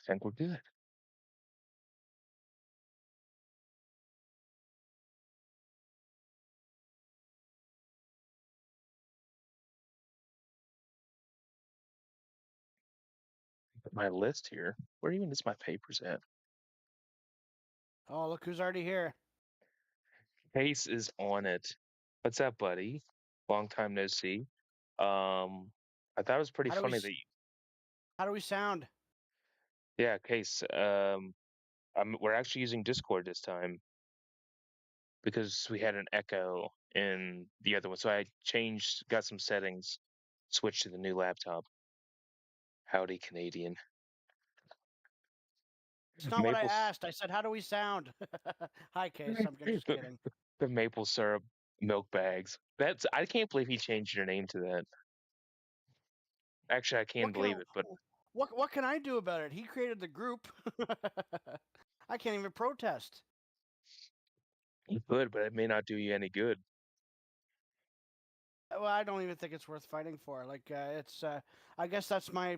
think we're good. My list here. Where even is my papers at? Oh, look who's already here. Case is on it. What's up, buddy? Long time no see. I thought it was pretty How do we funny that how do we sound? yeah, Case. We're actually using Discord this time because we had an echo in the other one. So I got some settings, switched to the new laptop. Howdy, Canadian. It's not what I Maple, asked. I said, how do we sound? Hi, Case. I'm just the, kidding. the maple syrup milk bags. I can't believe he changed your name to that. Actually, I What can't can believe it, but what can I do about it? He created the group. I can't even protest. you could, but it may not do you any good. Well, I don't even think it's worth fighting for. Like, it's. I guess that's my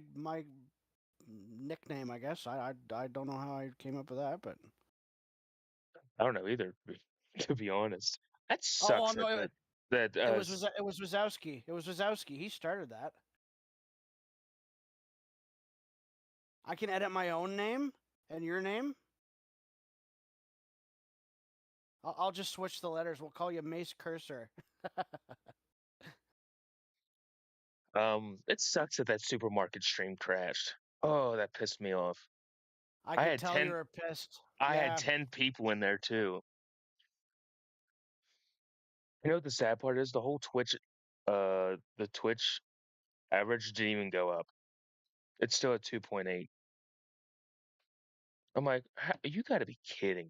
nickname. I guess I don't know how I came up with that, but I don't know either, to be honest. That oh sucks no, that it was Wazowski. It was Wazowski. He started that. I can edit my own name and your name. I'll just switch the letters. We'll call you Mace Cursor. it sucks that supermarket stream crashed. Oh, that pissed me off. I I could had tell you 10 were pissed. I had Yeah. 10 people in there too. You know what the sad part is? The Twitch average didn't even go up. It's still at 2.8. I'm like, you got to be kidding.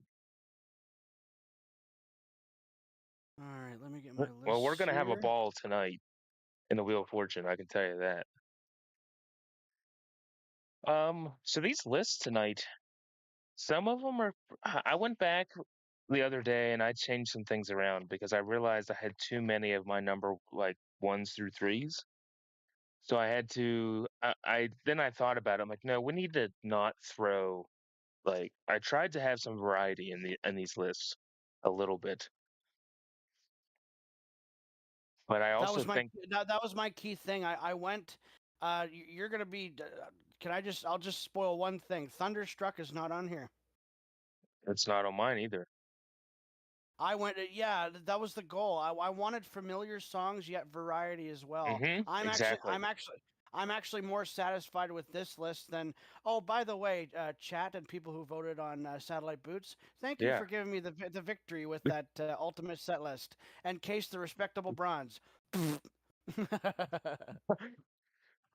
All right, let me get my Well, we're lists gonna have a here. ball tonight in the Wheel of Fortune. I can tell you that. So these lists tonight, some of them are. I went back the other day and I changed some things around because I realized I had too many of my number like ones through threes. So I had to. I then I thought about it. I'm like, no, we need to not throw. Like I tried to have some variety in these lists a little bit, but I That also was my think that was my key thing. I went. You're gonna be. Can I just? I'll just spoil one thing. Thunderstruck is not on here. it's not on mine either. I went. Yeah, that was the goal. I wanted familiar songs yet variety as well. Exactly. I'm actually more satisfied with this list than. Oh, by the way, chat and people who voted on Satellite Boots, thank you Yeah. for giving me the victory with that ultimate set list. And Case the respectable bronze.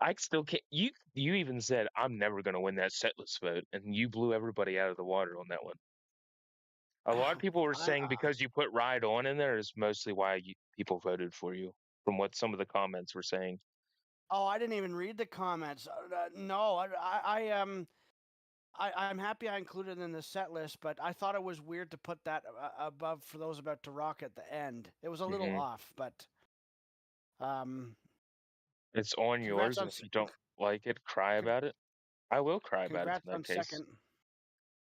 I still can't. You even said I'm never going to win that setlist vote, and you blew everybody out of the water on that one. A lot of people were saying I, because you put "Ride On" in there is mostly why people voted for you, from what some of the comments were saying. oh, I didn't even read the comments. No, I'm happy I included it in the set list, but I thought it was weird to put that above for those about to rock at the end. It was a little hmm off, but um, It's on congrats yours, on and if you don't like it, cry con- about it. I will cry about it congrats in that on case. second.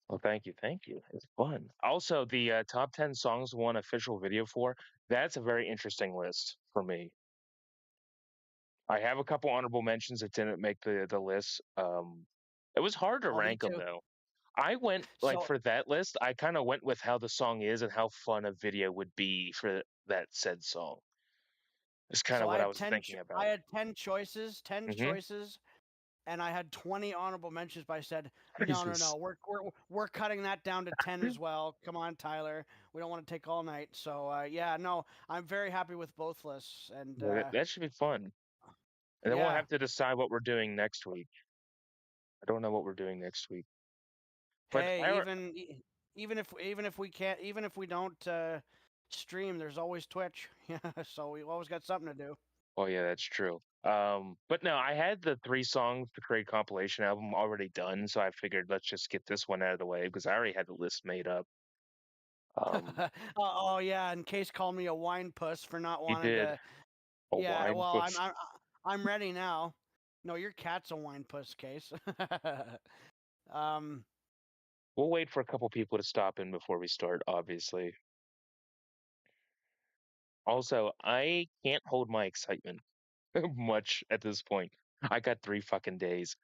Well, thank you. It's fun. Also, the top 10 songs won official video for. That's a very interesting list for me. I have a couple honorable mentions that didn't make the list. It was hard to Oh, me rank them too. though. I went like So, for that list. I kind of went with how the song is and how fun a video would be for that said song. It's kind so of what I was thinking I about. had 10 hmm choices, and I had 20 honorable mentions. But I said, no, Jesus. we're cutting that down to 10 as well. Come on, Tyler. We don't want to take all night. So yeah, no, I'm very happy with both lists, and Yeah, that should be fun. And then we'll yeah. have to decide what we're doing next week. I don't know what we're doing next week, but Hey, even if we can't, even if we don't stream, there's always Twitch. Yeah, so we always got something to do. oh yeah, that's true. But no, I had the three songs to create compilation album already done, so I figured let's just get this one out of the way because I already had the list made up. Um, Oh yeah, and Case called me a wine puss for not you wanting did to. a Yeah, wine well, push. I'm ready now. No, your cat's a wine puss, Case. Um, We'll wait for a couple people to stop in before we start, obviously. Also, I can't hold my excitement much at this point. I got 3 fucking days.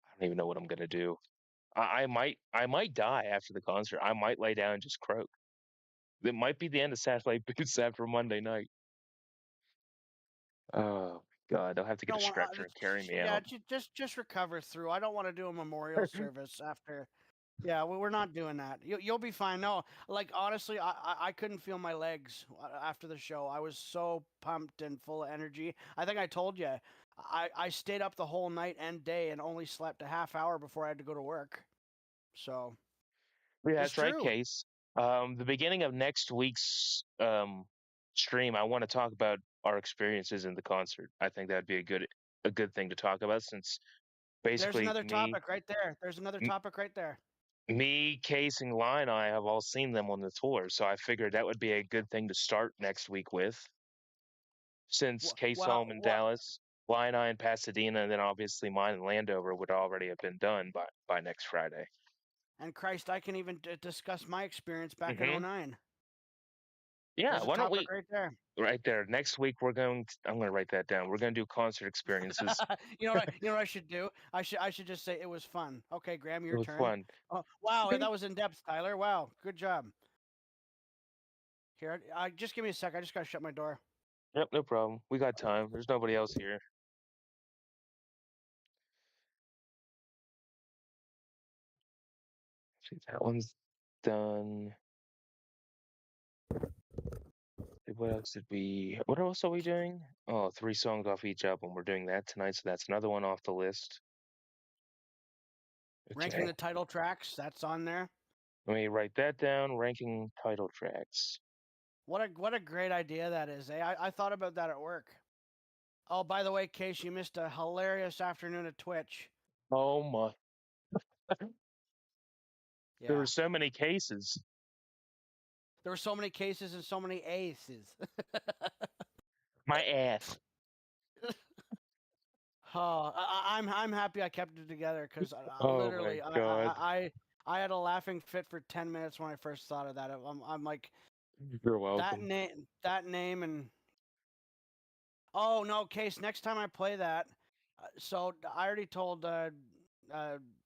I don't even know what I'm gonna do. I might die after the concert. I might lay down and just croak. It might be the end of Satellite Boots after Monday night. Oh God, I'll have to get a don't want. stretcher and carry me Yeah, out. just recover through. I don't want to do a memorial service after. Yeah, we're not doing that. You'll be fine. No, like honestly, I couldn't feel my legs after the show. I was so pumped and full of energy. I think I told you, I stayed up the whole night and day and only slept a half hour before I had to go to work. So Yeah, it's that's right, true. Case. The beginning of next week's stream, I want to talk about our experiences in the concert. I think that'd be a good thing to talk about since There's basically another topic right there. There's another m- topic right there. me, Case, and Lion, I have all seen them on the tour, so I figured that would be a good thing to start next week with. Since Case home in Well, Dallas, Lion I in Pasadena, and then obviously mine in Landover would already have been done by next Friday. and Christ, I can even discuss my experience back in Hmm. '09. Yeah, There's a why don't topic we right there. right there next week? I'm going to write that down. We're going to do concert experiences. You know what I should do? I should just say it was fun. Okay, Graham, It your was turn. fun. Oh, wow, Okay. that was in depth, Tyler. Wow, good job. Here, just give me a sec. I just gotta shut my door. Yep, no problem. We got time. There's nobody else here. See, that one's done. What else did we? What else are we doing? Oh, 3 songs off each album. We're doing that tonight, so that's another one off the list. Ranking Okay, the title tracks, that's on there. let me write that down. Ranking title tracks. What a great idea that is. Eh? I thought about that at work. Oh, by the way, Case, you missed a hilarious afternoon at Twitch. Oh my! There were Yeah, so many cases. there were so many cases and so many aces. My ass. Oh, I'm happy I kept it together because Oh my literally God. I had a laughing fit for 10 minutes when I first thought of that. I'm like You're welcome. that name and oh no, Case. Next time I play that, so I already told uh,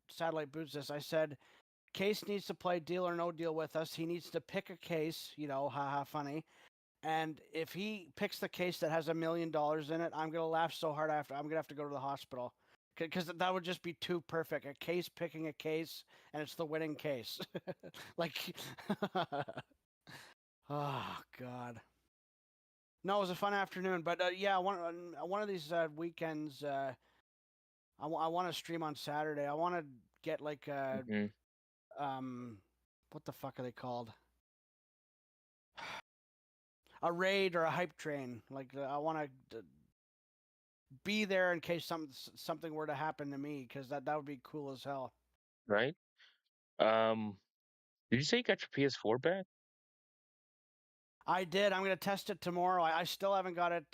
Satellite Boots this. I said Case needs to play Deal or No Deal with us. He needs to pick a case. You know, haha, funny. And if he picks the case that has $1 million in it, I'm gonna laugh so hard after I'm gonna have to go to the hospital because that would just be too perfect. A case picking a case, and it's the winning case. Like, oh God. No, it was a fun afternoon, but yeah, one of these weekends, I want to stream on Saturday. I want to get like Hmm. um, what the fuck are they called? A raid or a hype train. Like I want to be there in case something were to happen to me because that would be cool as hell. Right? Um, did you say you got your PS4 back? I did. I'm gonna test it tomorrow. I still haven't got it.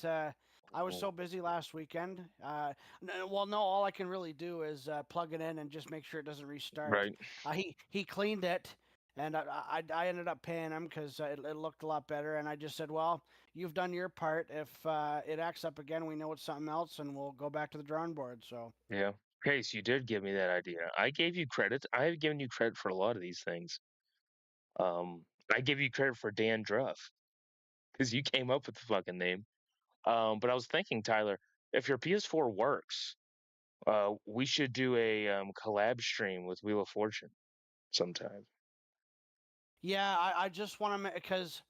I was Oh, so busy last weekend. Well, no, all I can really do is plug it in and just make sure it doesn't restart. right. He cleaned it, and I ended up paying him because it looked a lot better. And I just said, well, you've done your part. If it acts up again, we know it's something else, and we'll go back to the drawing board. So Yeah. Case, you did give me that idea. I gave you credit. I have given you credit for a lot of these things. I give you credit for Dan Druff because you came up with the fucking name. But I was thinking, Tyler, if your PS4 works, we should do a collab stream with Wheel of Fortune sometime. yeah, I just want to because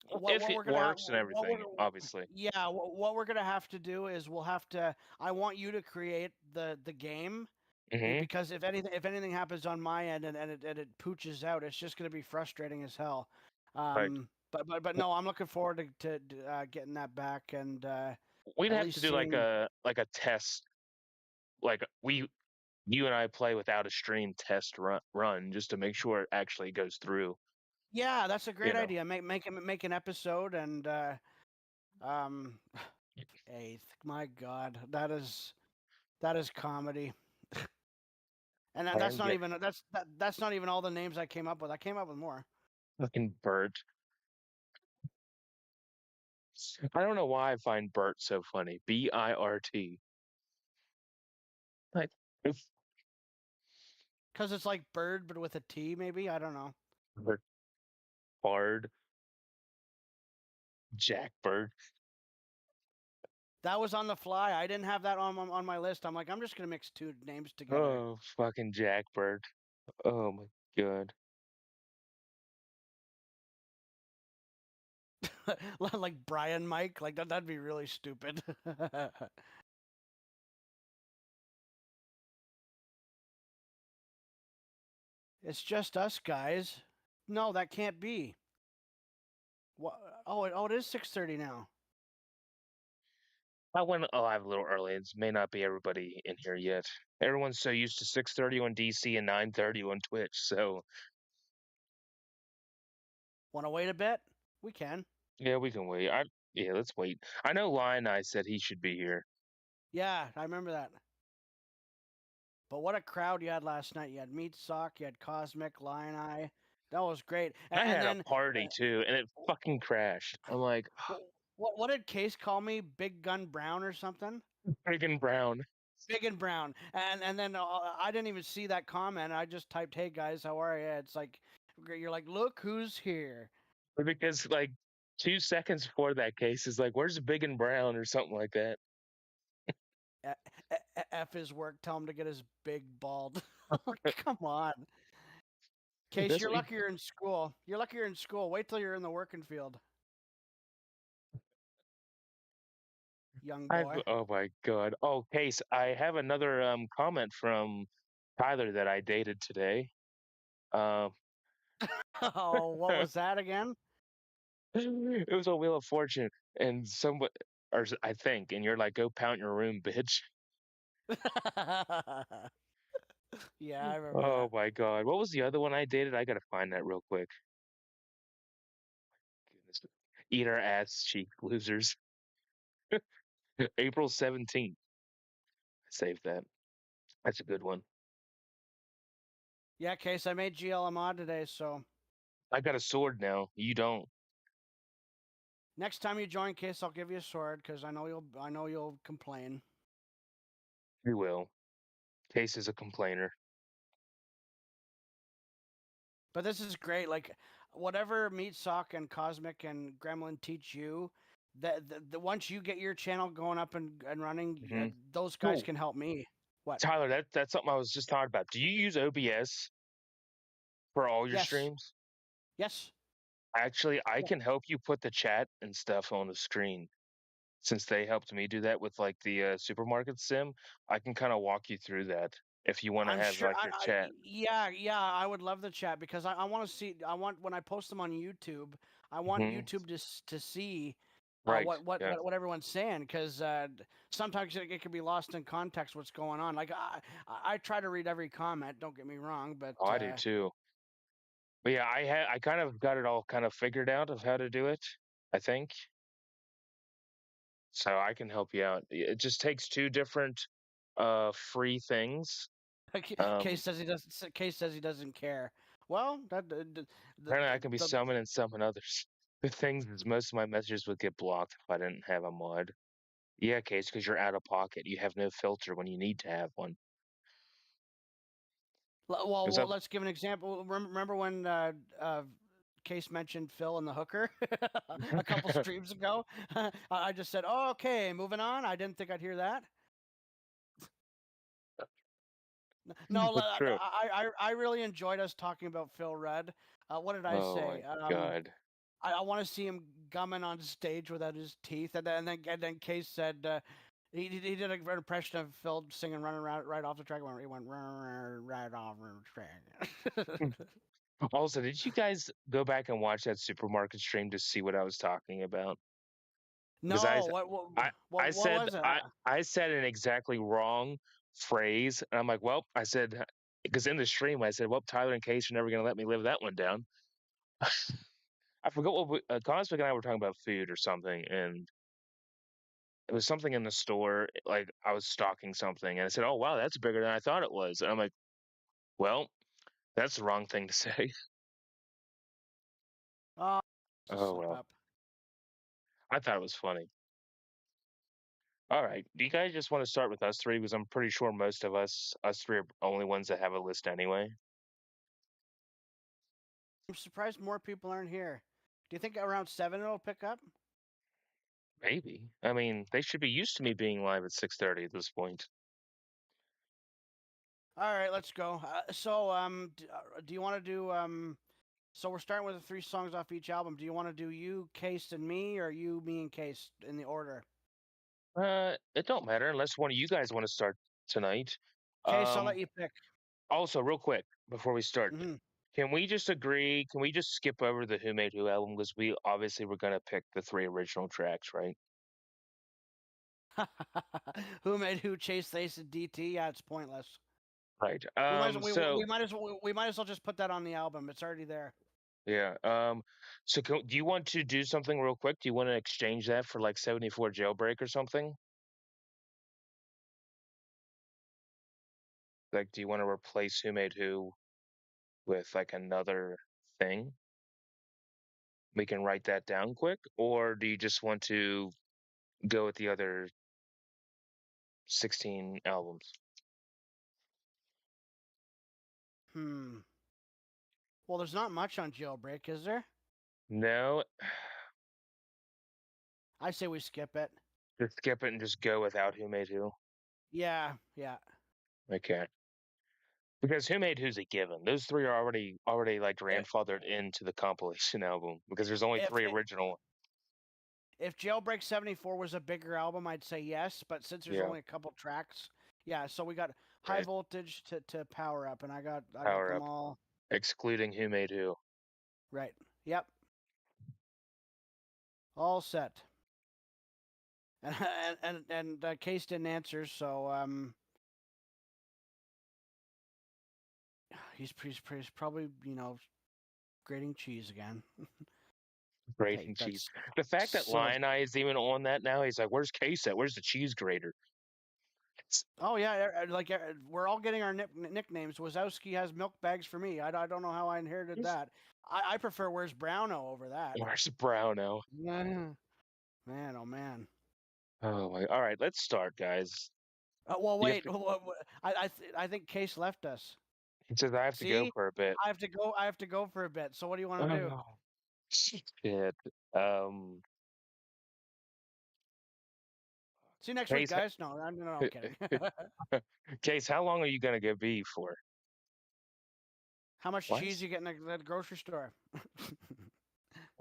If what it we're gonna have works and everything, obviously. yeah what we're gonna have to do is we'll have to I want you to create the game Hmm. because if anything happens on my end and it pooches out it's just gonna be frustrating as hell. Right. But no, I'm looking forward to getting that back and We'd at have to least do seeing. like a test, like you and I play without a stream test run just to make sure it actually goes through. Yeah, that's a You great know. idea. Make an episode and um eighth, my god, that is comedy. And I that's don't not get even that's not even all the names I came up with. I came up with more. fucking Bert. I don't know why I find Bert so funny. Birt. Like if Because it's like bird, but with a T, maybe. I don't know. Bert, Bard, Jack Bird. That was on the fly. I didn't have that on my list. I'm like, I'm just gonna mix two names together. Oh, fucking Jack Bird. Oh my god. Like Brian Mike. Like that'd be really stupid. It's just us guys. No, that can't be. What? Oh, it is 6:30 now. I went alive a little early. It may not be everybody in here yet. Everyone's so used to 6:30 on DC and 9:30 on Twitch. So Want to wait a bit? We can. yeah, we can wait. Yeah, let's wait. I know Lion I said he should be here. Yeah, I remember that. But what a crowd you had last night. You had Meat Sock, you had Cosmic, Lion Eye. That was great. I And had a then, party too, and it fucking crashed. I'm like, what did Case call me? Big Gun Brown or something? friggin' Brown. Big and Brown. And then I didn't even see that comment. I just typed, "Hey guys, how are you?" It's like you're like, "Look who's here." Because like 2 seconds before that case is like, where's Big and Brown or something like that. F his work. Tell him to get his big bald. Come on. Case, That's you're what lucky you're in school. You're lucky you're in school. Wait till you're in the working field, young I've boy. oh my god. Oh, Case, I have another comment from Tyler that I dated today. Um Oh, what was that again? it was a Wheel of Fortune and somebody I think, and you're like, go pound your room, bitch. Yeah, I remember Oh that. my god. What was the other one I dated? I gotta find that real quick. Goodness. Eat our ass cheek losers. April 17th. I saved that. That's a good one. Yeah, Case, I made GL a mod today, so I got a sword now. You don't. next time you join, Case, I'll give you a sword because I know you'll complain. You will. Case is a complainer. But this is great. Like whatever Meat Sock and Cosmic and Gremlin teach you, that the once you get your channel going up and running, Hmm. those guys Oh, can help me. What? Tyler, that's something I was just talking about. Do you use OBS for all your Yes. streams? Yes. Actually, I Yeah. can help you put the chat and stuff on the screen. Since they helped me do that with like the supermarket sim, I can kind of walk you through that if you want to I'm have sure. like your chat. Yeah. I would love the chat because I want to see. I want when I post them on YouTube. I want Hmm. YouTube to see Right. Yeah. what everyone's saying because sometimes it can be lost in context what's going on. Like I try to read every comment. Don't get me wrong, but Oh, I do too. But yeah, I kind of got it all kind of figured out of how to do it, I think. So I can help you out. It just takes two different free things. Case Um says he doesn't. Case says he doesn't care. Well, Apparently I can be summoned and summon others. The thing is most of my messages would get blocked if I didn't have a mod. Yeah, Case, because you're out of pocket. You have no filter when you need to have one. It was well, up let's give an example. Remember when Case mentioned Phil and the hooker a couple streams ago? I just said, "Oh, okay, moving on." I didn't think I'd hear that. No, That's true. I really enjoyed us talking about Phil Rudd. What did I Oh say? my god. I want to see him gumming on stage without his teeth, and then Case said he did an impression of Phil singing "Running right off the track." He went right off the track. Also, did you guys go back and watch that supermarket stream to see what I was talking about? Because No, I what was it? I said an exactly wrong phrase, and I'm like, well, I said because in the stream I said, well, Tyler and Case are never going to let me live that one down. I forgot what Cosmic and I were talking about food or something, and it was something in the store. Like I was stocking something, and I said, "Oh wow, that's bigger than I thought it was." And I'm like, Well, that's the wrong thing to say. Oh, it's a Oh slip well. up. I thought it was funny. All right. Do you guys just want to start with us three? Because I'm pretty sure most of us three, are only ones that have a list anyway. I'm surprised more people aren't here. Do you think around 7 it'll pick up? Maybe. I mean, they should be used to me being live at 6:30 at this point. All right, let's go. Do you want to do so we're starting with the 3 songs off each album. Do you want to do you, Case, and me, or you, me, and Case in the order? It don't matter unless one of you guys want to start tonight. Case, I'll Um, let you pick. Also, real quick before we start, Hmm. can we just agree? Can we just skip over the Who Made Who album because we obviously were gonna pick the three original tracks, right? Who made who? Chase, Ace, and DT. Yeah, it's pointless. Right. We might as well just put that on the album. It's already there. Yeah. So do you want to do something real quick? Do you want to exchange that for like 74 Jailbreak or something? Like, do you want to replace Who Made Who with like another thing? We can write that down quick, or do you just want to go with the other 16 albums? Hmm. Well, there's not much on Jailbreak, is there? No, I say we skip it. just skip it and just go without Who Made Who. Yeah, yeah. Okay. Because Who Made Who's a given. Those three are already like If grandfathered into the compilation album because there's only if three original. if Jailbreak 74 was a bigger album, I'd say yes. But since there's Yeah, only a couple tracks, yeah. So we got High right. Voltage to Power Up, and I got Power them up, all excluding Who Made Who. right. Yep, all set. And Case didn't answer, so he's probably grating cheese again. Great Okay, and cheese. that's The fact that so. Lion Eye is even on that now, he's like, "Where's Case at? Where's the cheese grater?" Oh yeah, like we're all getting our nicknames. Wazowski has milk bags for me. I don't know how I inherited that. I prefer Where's Browno over that. Where's Browno? Yeah. Man, oh man. Oh my! All right, let's start, guys. Well, You have wait. to. I think Case left us. He says I have to go See, for a bit. I have to go. I have to go for a bit. So what do you want to do? Oh shit. Um, See you next week, Case, guys. No, no, I'm kidding. Case, how long are you gonna go be for? How much cheese What? you get in the grocery store?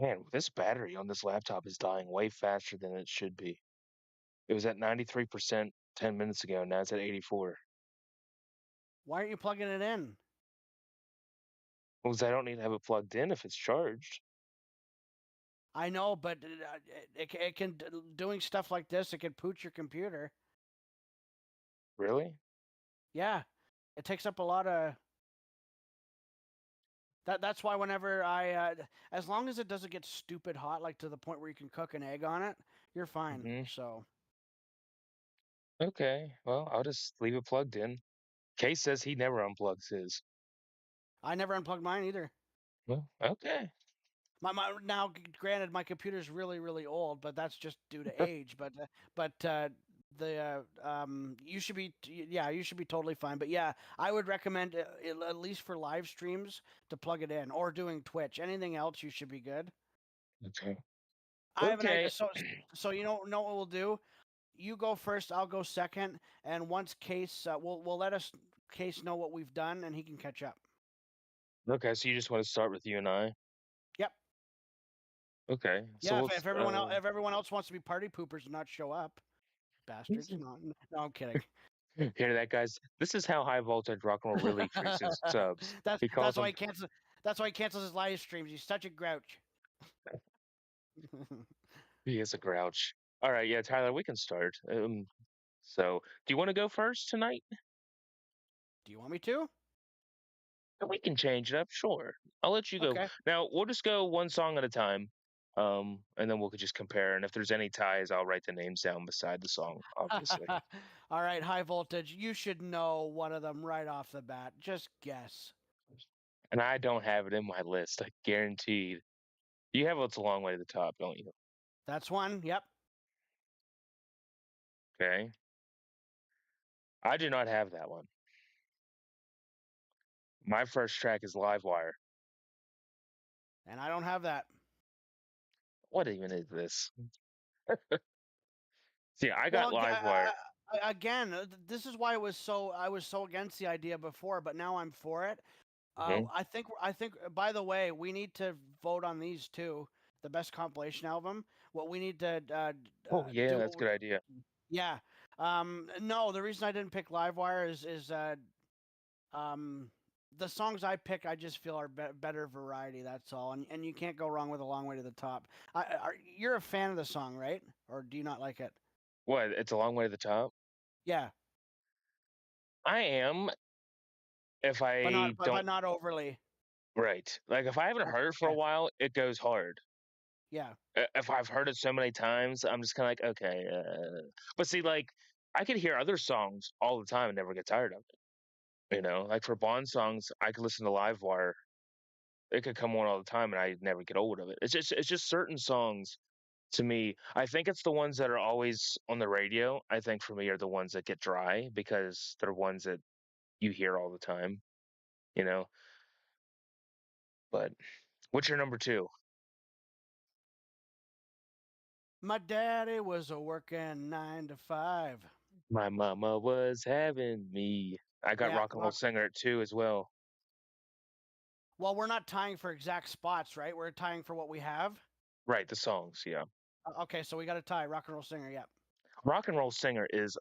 Man, this battery on this laptop is dying way faster than it should be. It was at 93% 10 minutes ago. Now it's at 84. Why aren't you plugging it in? Because I don't need to have it plugged in if it's charged. I know, but it can doing stuff like this. It can pooch your computer. Really? Yeah, it takes up a lot of that. That's why whenever as long as it doesn't get stupid hot, like to the point where you can cook an egg on it, you're fine. Hmm. So Okay. Well, I'll just leave it plugged in. Case says he never unplugs his. I never unplugged mine either. Well, okay. My now, granted, my computer's really old, but that's just due to age. But the you should be yeah, you should be totally fine. But yeah, I would recommend at least for live streams to plug it in or doing Twitch. Anything else, you should be good. Okay. I have an idea. Okay. So know what we'll do. You go first. I'll go second. And once Case, we'll let us Case know what we've done, and he can catch up. Okay. So you just want to start with you and I? Yep. Okay. So Yeah. we'll, If everyone else wants to be party poopers and not show up, bastards. No, I'm kidding. hear that, guys? This is how high voltage rock and roll really treats his subs. that's He calls that's why them, he cancels. That's why he cancels his live streams. He's such a grouch. he is a grouch. All right. Yeah, Tyler, we can start. So do you want to go first tonight? Do you want me to? We can change it up. Sure. I'll let you go. Okay. Now, we'll just go one song at a time. And then we'll just compare. And if there's any ties, I'll write the names down beside the song, obviously. All right, high voltage. You should know one of them right off the bat. Just guess. And I don't have it in my list, I guaranteed. You have It's a Long Way to the Top, don't you? That's one. Yep. Okay. I do not have that one. My first track is Livewire. And I don't have that. What even is this? See, I got Well, Livewire. again, this is why I was so against the idea before, but now I'm for it. Mhm. I think. By the way, we need to vote on these too. The best compilation album. What we need to Oh, yeah, that's a do. good idea. Yeah. No, the reason I didn't pick Livewire is um, the songs I pick, I just feel are better variety. That's all, and you can't go wrong with a long way to the top. You're a fan of the song, right? Or do you not like it? What? It's a Long Way to the Top? Yeah, I am if but not I but don't. not overly. Right. Like, if I haven't heard it for a Okay. while, it goes hard. Yeah. If I've heard it so many times, I'm just kinda like, "Okay," but see, like, I could hear other songs all the time and never get tired of it, you know? Like, for Bond songs, I could listen to Livewire. It could come on all the time, and I never get old of it. It's just certain songs to me. I think it's the ones that are always on the radio, I think for me are the ones that get dry because they're ones that you hear all the time, you know? But what's your number 2? My daddy was a working 9 to 5. My mama was having me. I got Yeah, Rock and Roll rock. Singer at 2 as well. Well, we're not tying for exact spots, right? We're tying for what we have. Right, the songs, yeah. Okay, so we got to tie rock and roll singer. Yeah. Rock and Roll Singer is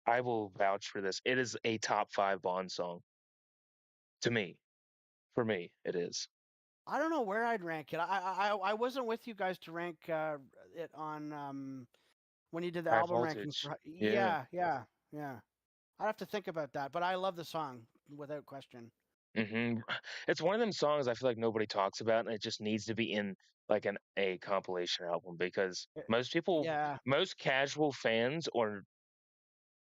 I will vouch for this. It is a top 5 Bond song to me. For me, it is. I don't know where I'd rank it. I wasn't with you guys to rank it on when you did the High album rankings Voltage. for. Yeah. Yeah. I have to think about that, but I love the song without question. Mhm. It's one of them songs I feel like nobody talks about, and it just needs to be in, like, a compilation album because Eh, most people Yeah. most casual fans or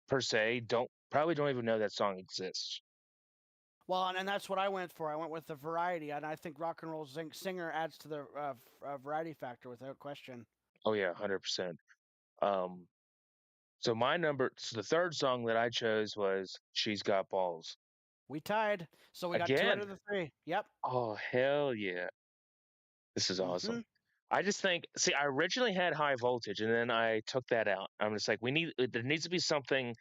per se don't even know that song exists. Well, and that's what I went for. I went with the variety, and I think rock and roll singer adds to the variety factor without question. Oh, yeah, 100%. Um, so the 3rd song that I chose was She's Got Balls. We tied, so we got two out Again. of the three. Yep. Oh, hell yeah. This is Hmm. awesome. I just think see, I originally had High Voltage, and then I took that out. I'm just like, there needs to be something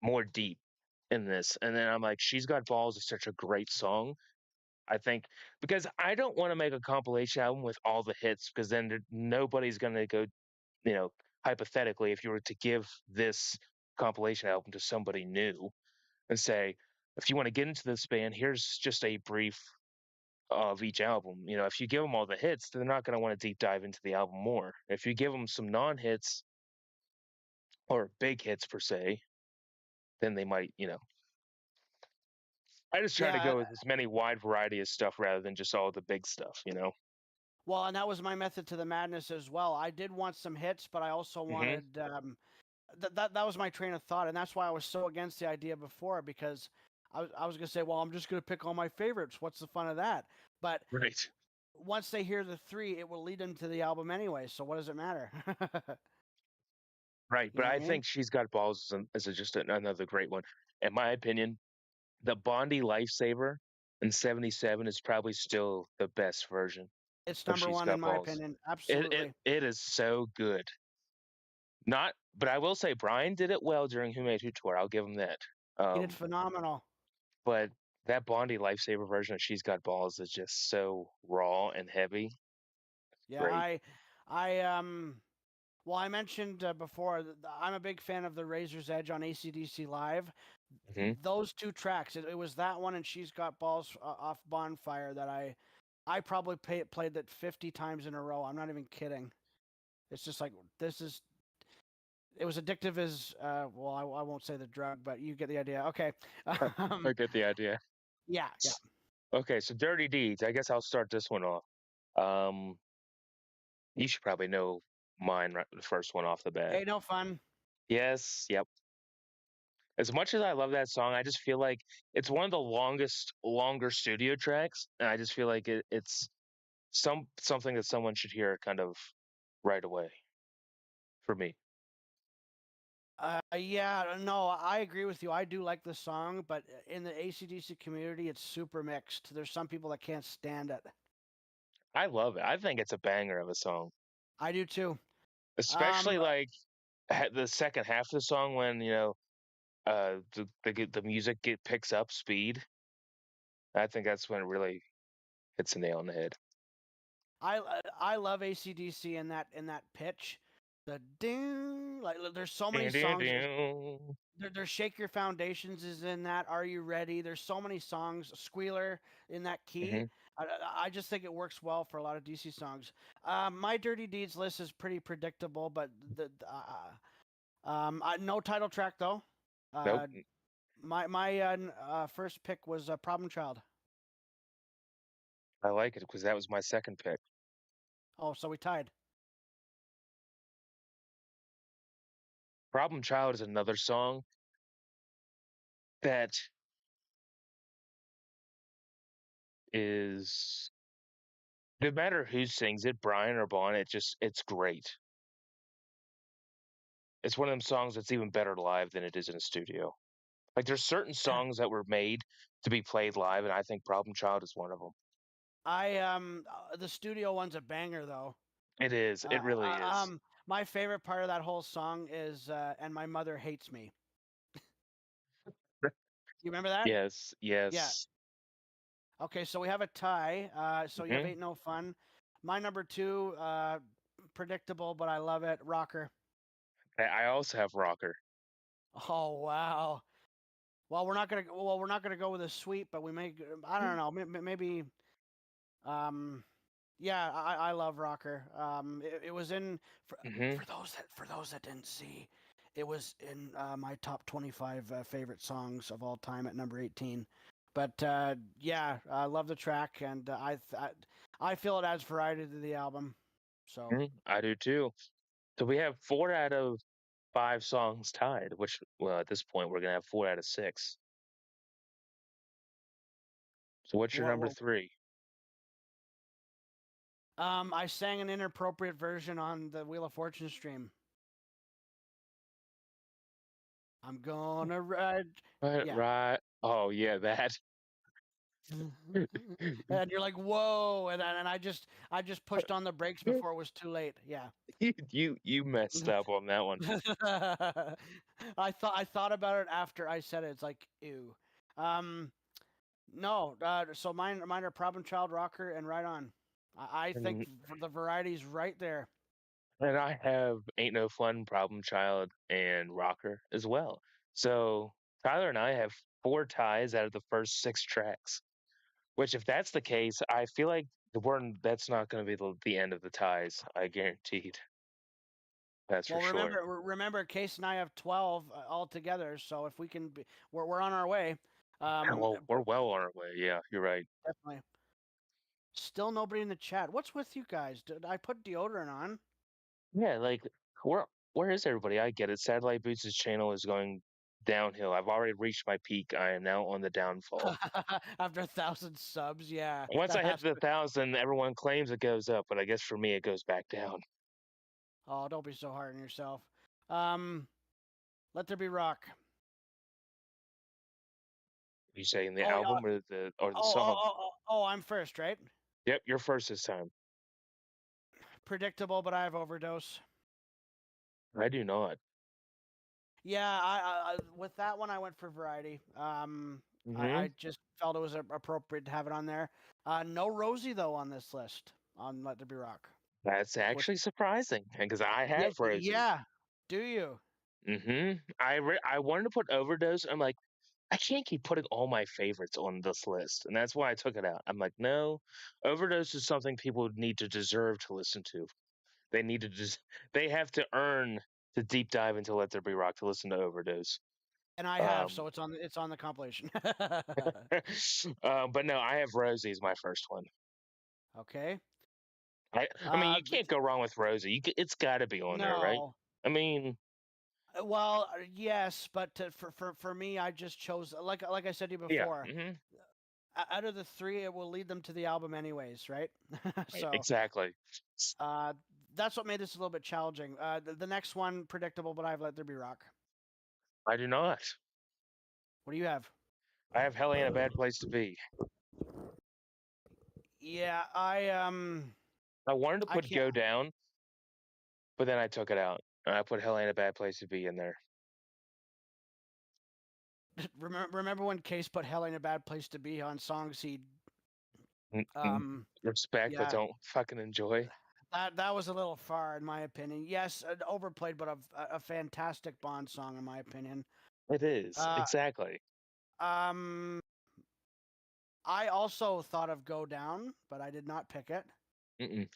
more deep in this, and then I'm like, She's Got Balls is such a great song. I think because I don't wanna make a compilation album with all the hits because then nobody's gonna go, you know, hypothetically, if you were to give this compilation album to somebody new and say, "If you wanna get into this band, here's just a brief of each album." You know, if you give them all the hits, they're not gonna wanna deep dive into the album more. If you give them some non-hits or big hits per se, then they might, I just try to Yeah. go with as many wide variety of stuff rather than just all the big stuff, you know? Well, and that was my method to the madness as well. I did want some hits, but I also Mhm. wanted that was my train of thought, and that's why I was so against the idea before because I was gonna say, well, I'm just gonna pick all my favorites. What's the fun of that? But Right. once they hear the three, it will lead them to the album anyway. So what does it matter? Right, You but know what I I mean? think She's Got Balls another great one. In my opinion, the Bondi Lifesaver in '77 is probably still the best version It's of number She's one in Got my Balls. opinion. It it Absolutely. it is so good. Not but I will say Brian did it well during Who Made Who tour, I'll give him that. He did Um, phenomenal. but that Bondi Lifesaver version of She's Got Balls is just so raw and heavy. Yeah, Great. I well, I mentioned before that I'm a big fan of the Razor's Edge on AC/DC Live. Mhm. Those two tracks, it was that one and She's Got Balls off Bonfire that I probably played that 50 times in a row. I'm not even kidding. It's just like this is it was addictive as well. I won't say the drug, but you get the idea. Okay, I get the idea. yeah, yeah. Okay, so Dirty Deeds, I guess I'll start this one off. Um, you should probably know mine right the first one off the bat. Ain't no fun. Yes, yep. As much as I love that song, I just feel like it's one of the longer studio tracks, and I just feel like it's something that someone should hear kind of right away for me. Yeah, no, I agree with you. I do like the song, but in the AC/DC community, it's super mixed. There's some people that can't stand it. I love it. I think it's a banger of a song, I do too. Um, especially like the second half of the song when the music picks up speed. I think that's when it really hits the nail on the head. I love AC/DC in that pitch. The ding, like there's so many Dun, dun, songs. dun. There's Shake Your Foundations is in that. Are You Ready? There's so many songs. Squealer in that key. Mhm. I just think it works well for a lot of DC songs. My Dirty Deeds list is pretty predictable, but no title track though. Nope, Uh, my first pick was Problem Child. I like it because that was my second pick. Oh, so we tied. Problem Child is another song that is no matter who sings it, Brian or Bon, it's great. It's one of them songs that's even better live than it is in a studio. Like there's certain songs that were made to be played live, and I think Problem Child is one of them. The studio one's a banger though. It is. It Uh, really uh, is. my favorite part of that whole song is "And My Mother Hates Me." You remember that? Yes, Yeah. yes. Okay, so we have a tie. So you have Mhm. Ain't No Fun. My number two, predictable, but I love it. Rocker. I also have Rocker. Oh wow. Well, we're not gonna go with a sweep, but we may. I don't know. Maybe. Um, yeah, I love Rocker. It was in Hmm. for those that didn't see, it was in my top 25 favorite songs of all time at number 18. But yeah, I love the track, and I feel it adds variety to the album. So, I do too. So we have 4 out of 5 songs tied, which, well, at this point, we're gonna have 4 out of 6. So what's your what, number what 3? I sang an inappropriate version on the Wheel of Fortune stream. I'm gonna ride. Right, Yeah. right. Oh yeah, that. And you're like, whoa, and I just pushed on the brakes before it was too late. Yeah. You messed up on that one. I thought about it after I said it. It's like, ew. Um, no, so mine are Problem Child, Rocker, and Right On. I think And the variety's right there. and I have Ain't No Fun, Problem Child, and Rocker as well. So Tyler and I have 4 ties out of the first 6 tracks. Which, if that's the case, I feel like that's not going to be the end of the ties. I guaranteed. That's for Well, sure. remember, Case and I have 12 all together. So if we can, we're on our way. Well, we're well on our way. Yeah, you're right. Definitely. Still nobody in the chat. What's with you guys? Did I put deodorant on? Yeah, like where is everybody? I get it. Satellite Boots' channel is going downhill. I've already reached my peak. I am now on the downfall. After 1,000 subs, yeah, Once that I hit has the to. 1,000, everyone claims it goes up, but I guess for me it goes back down. Oh, don't be so hard on yourself. Um, Let There Be Rock. You say in the Oh, album or the song? I'm first, right? Yep, you're first this time. Predictable, but I have overdose. I do not. Yeah, with that one I went for variety. I Hmm. just felt it was appropriate to have it on there. No Rosie though on this list on Let There Be Rock. That's Which actually surprising because I yeah, have Rosie. yeah. Do you? I wanted to put Overdose. I'm like, I can't keep putting all my favorites on this list, and that's why I took it out. I'm like, no, Overdose is something people need to deserve to listen to. They need to just they have to earn to deep dive into Let There Be Rock to listen to Overdose. And I have, Um, so it's on the compilation. but no, I have Rosie as my first one. Okay. I mean, you can't go wrong with Rosie. It's got to be on there, right? No. I mean, Yes, but for me, I just chose like I said to you Yeah. before. Out of the three, it will lead them to the album anyways, right? Right, So exactly. uh, that's what made this a little bit challenging. The next one, predictable, but I've Let There Be Rock. I do not. What do you have? I have Hell Ain't a Bad Place to Be. Yeah, I wanted to I put can't Go Down, but then I took it out. And I put Hell Ain't a Bad Place to Be in there. remember when Case put "Hell Ain't a Bad Place to Be" on songs he Mm-mm. um Respect, but yeah, don't fucking enjoy. that was a little far in my opinion. Yes, overplayed, but a fantastic Bond song in my opinion. It is. Uh, Exactly. um, I also thought of "Go Down," but I did not pick it. Mm-mm.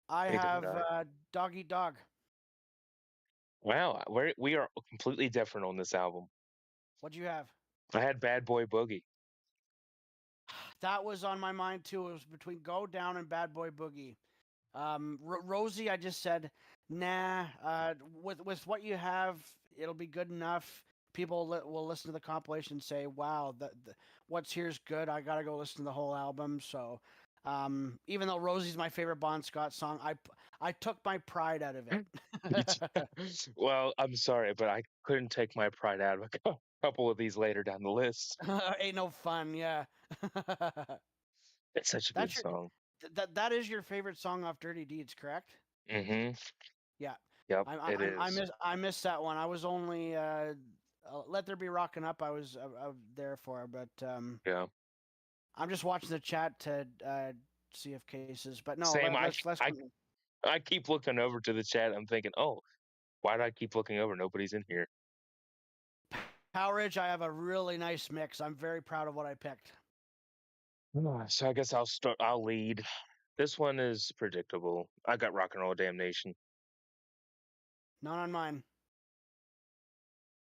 I Neither did have I. "Dog Eat Dog." Wow, we are completely different on this album. What'd you have? I had Bad Boy Boogie. That was on my mind too. It was between "Go Down" and "Bad Boy Boogie." Rosie, I just said, nah. With what you have, it'll be good enough. People will listen to the compilation and say, "Wow, what's here's good." I gotta go listen to the whole album. So, even though Rosie's my favorite Bon Scott song, I took my pride out of it. Me too. Well, I'm sorry, but I couldn't take my pride out of a couple of these later down the list. Ain't no fun, yeah. It's such a good That's your song. that is your favorite song off Dirty Deeds, correct? Hmm. Yeah, Yep, it is. I missed that one. I was only Let There Be Rockin' Up. I was there for, but Yeah. I'm just watching the chat to see if cases. But no, Same. let's. I keep looking over to the chat. I'm thinking, oh, why do I keep looking over? Nobody's in here. Powerage. I have a really nice mix. I'm very proud of what I picked. So I guess I'll start. I'll lead. This one is predictable. I got Rock and Roll Damnation. Not on mine.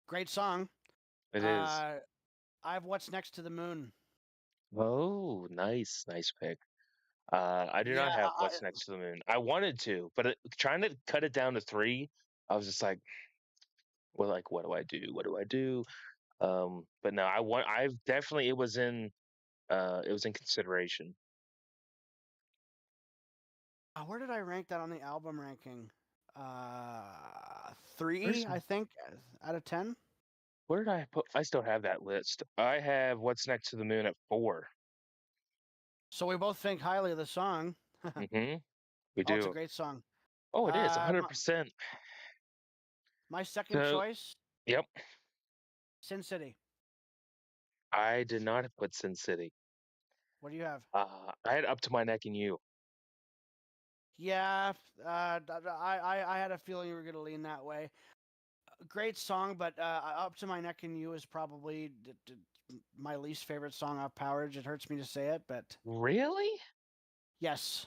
Great song. It is. Uh, I have What's Next to the Moon. Oh, nice, nice pick. I do Yeah, not have What's Next to the Moon. I wanted to, but trying to cut it down to three, I was just like, well, like, what do I do? What do I do? But no, I want. I've definitely. It was in. It was in consideration. where did I rank that on the album ranking? Where's 3, I think, out of 10. where did I put? I still have that list. I have What's Next to the Moon at 4. So we both think highly of the song. Mm-hmm. We Oh, it's a do. great song. Oh, it is Uh, my, 100%. my second So, choice, yep. Sin City. I did not put Sin City. What do you have? I had Up to My Neck in You. Yeah, I had a feeling you were going to lean that way. Great song, but Up to My Neck in You is probably my least favorite song off Powerage. It hurts me to say it, but Really? yes.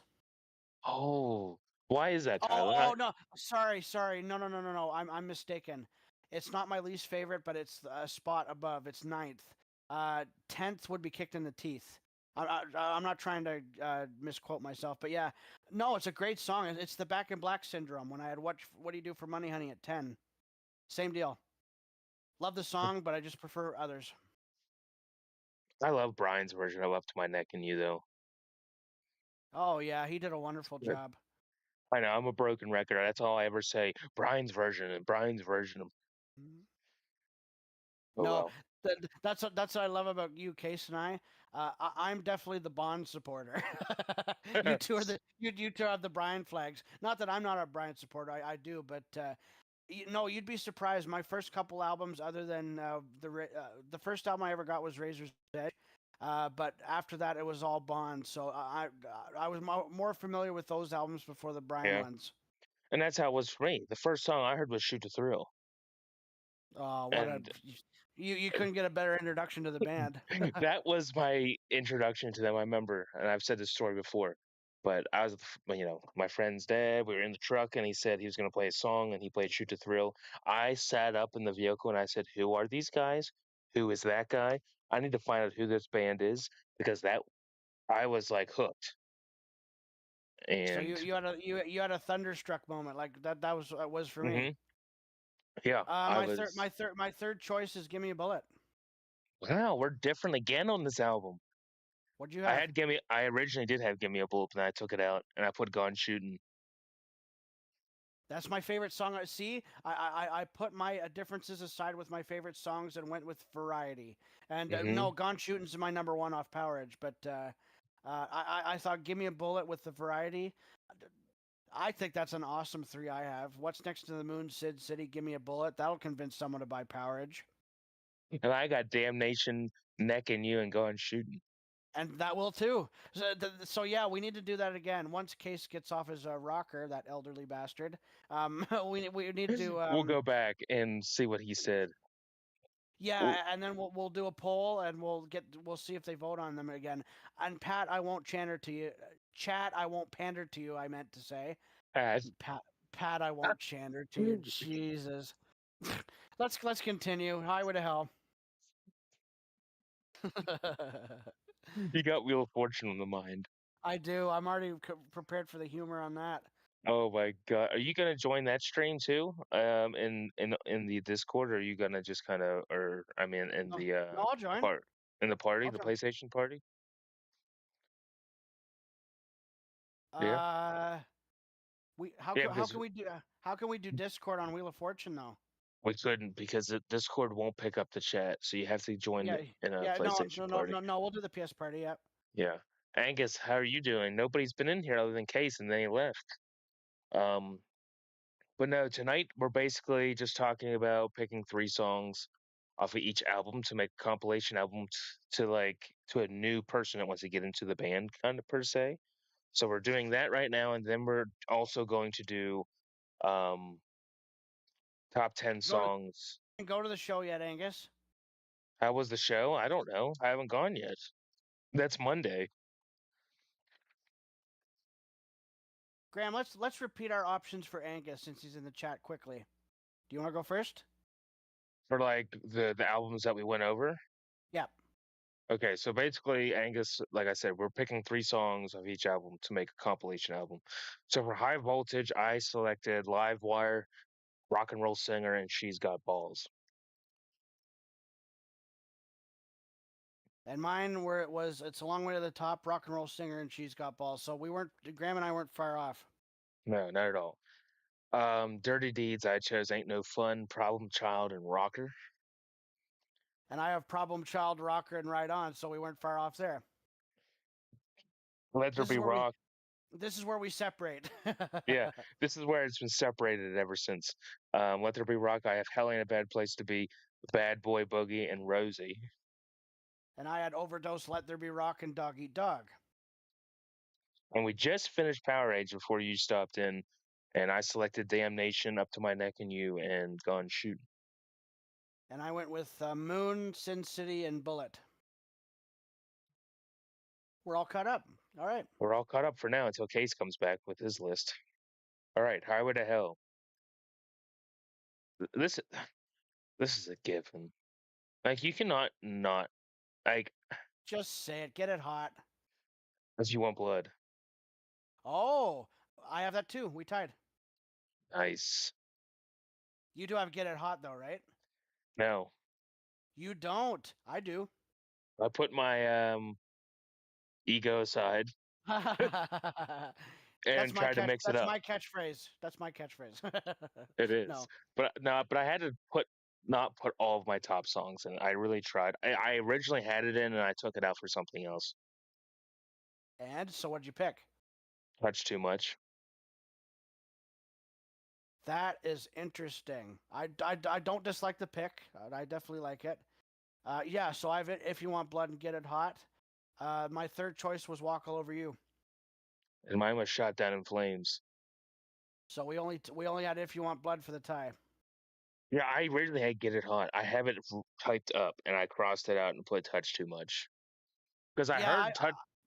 Oh, why is that, Oh, Tyler? oh no, sorry. No. I'm mistaken. It's not my least favorite, but it's a spot above. It's ninth. 10th would be Kicked in the Teeth. I'm not trying to misquote myself, but yeah, no, it's a great song. It's the Back in Black syndrome. When I had What Do You Do for Money, Honey at 10. Same deal. Love the song, but I just prefer others. I love Brian's version of Up to My Neck in You, though. Oh yeah, he did a wonderful Yeah. job. I know I'm a broken record. That's all I ever say. Brian's version and Brian's version. Mhm. Oh No, well. that's what I love about you, Case, and I. I'm definitely the Bond supporter. You two are you two are the Brian flags. Not that I'm not a Brian supporter. I do, but no, you'd be surprised. My first couple albums, other than the first album I ever got was Razor's Edge. But after that, it was all Bond. So I was more familiar with those albums before the Brian Yeah, ones. and that's how it was for me. The first song I heard was "Shoot to Thrill," Oh, what a and you couldn't get a better introduction to the band. that was my introduction to them. I remember, and I've said this story before, but I was, my friend's dad. We were in the truck, and he said he was going to play a song, and he played "Shoot to Thrill." I sat up in the vehicle, and I said, "Who are these guys? Who is that guy? I need to find out who this band is because that I was like hooked." So And you had a thunderstruck moment like that. That was for me. mhm. Yeah, I was. My third choice is "Give Me a Bullet." Wow, we're different again on this album. What'd you have? I originally did have "Give Me a Bullet," and I took it out and I put "Gone Shooting." That's my favorite song. See, I put my differences aside with my favorite songs and went with variety. And Hmm. no, "Gone Shooting's my number one off Power Edge, but I thought "Give Me a Bullet" with the variety. I think that's an awesome three I have. What's Next to the Moon, Sid City, Give Me a Bullet. That'll convince someone to buy Power Edge. And I got "Damnation," "Necking You," and "Gone Shooting." And that will too. So yeah, we need to do that again. Once Case gets off his rocker, that elderly bastard. We need to We'll go back and see what he said. Well, yeah, and then we'll do a poll and we'll see if they vote on them again. And Pat, I won't chander to you. Chat, I won't pander to you. I meant to say, Pat. Pat, Pat, I won't chander to you. Jesus. Let's continue. Highway to hell. You got Wheel of Fortune on the mind. I do. I'm already prepared for the humor on that. Oh my God. Are you gonna join that stream too? In the Discord, or are you gonna just kind of, or I mean, in No, the no, I'll join. part in the party, I'll the join. PlayStation party? Yeah, Uh, we yeah, how because can we do how can we do Discord on Wheel of Fortune though? we couldn't because Discord won't pick up the chat, so you have to join Yeah, in a yeah. No, PlayStation party. no. We'll do the PS party. Yeah. Yeah, Angus, how are you doing? Nobody's been in here other than Case, and then he left. Um, but no, tonight we're basically just talking about picking three songs off of each album to make a compilation album to to a new person that wants to get into the band, kind of per se. So we're doing that right now, and then we're also going to do um, top 10 Go to songs. go to the show yet, Angus? How was the show? I don't know. I haven't gone yet. That's Monday Graham, let's repeat our options for Angus since he's in the chat quickly. Do you want to go first? for like the albums that we went over. Yep. Okay, so basically, Angus, like I said, we're picking three songs of each album to make a compilation album. So for High Voltage, I selected Live Wire, Rock and Roll Singer, and She's Got Balls. And mine where it's a long way to the top, rock and roll singer and she's got balls. So we weren't Graham and I weren't far off. No, not at all. Dirty Deeds, I chose Ain't No Fun, Problem Child, and Rocker. And I have problem child, rocker, and right on, so we weren't far off there. Let There This is Be where we Rock. this is where we separate. Yeah, this is where it's been separated ever since. Let There Be Rock, I have Hell Ain't a Bad Place to Be, Bad Boy Boogie, and Rosie. And I had overdose, let there be rock, and dog eat dog. And we just finished Power Age before you stopped in, and I selected Damnation, Up to My Neck in You, and Gone Shoot. And I went with Moon, Sin City, and Bullet. We're all caught up. All right. We're all caught up for now until Case comes back with his list. All right, Highway to Hell. This this is a given. Like you cannot not like Just say it. Get it hot. as you want blood. Oh, I have that too. We tied. Nice. You do have get it hot though, right? Now You don't. I do. I put my ego aside and try to mix it That's up. my catchphrase. That's my catchphrase. It is, No. but no, but I had to not put all of my top songs in. I really tried. I originally had it in, and I took it out for something else. And so what'd you pick? Touch too much. That is interesting. I don't dislike the pick. I definitely like it. Yeah, so I've it if you want blood and get it hot. My third choice was walk all over you. And mine was shot down in flames. So we only had if you want blood for the tie. Yeah, I originally had get it hot. I have it typed up, and I crossed it out and put touch too much because Yeah,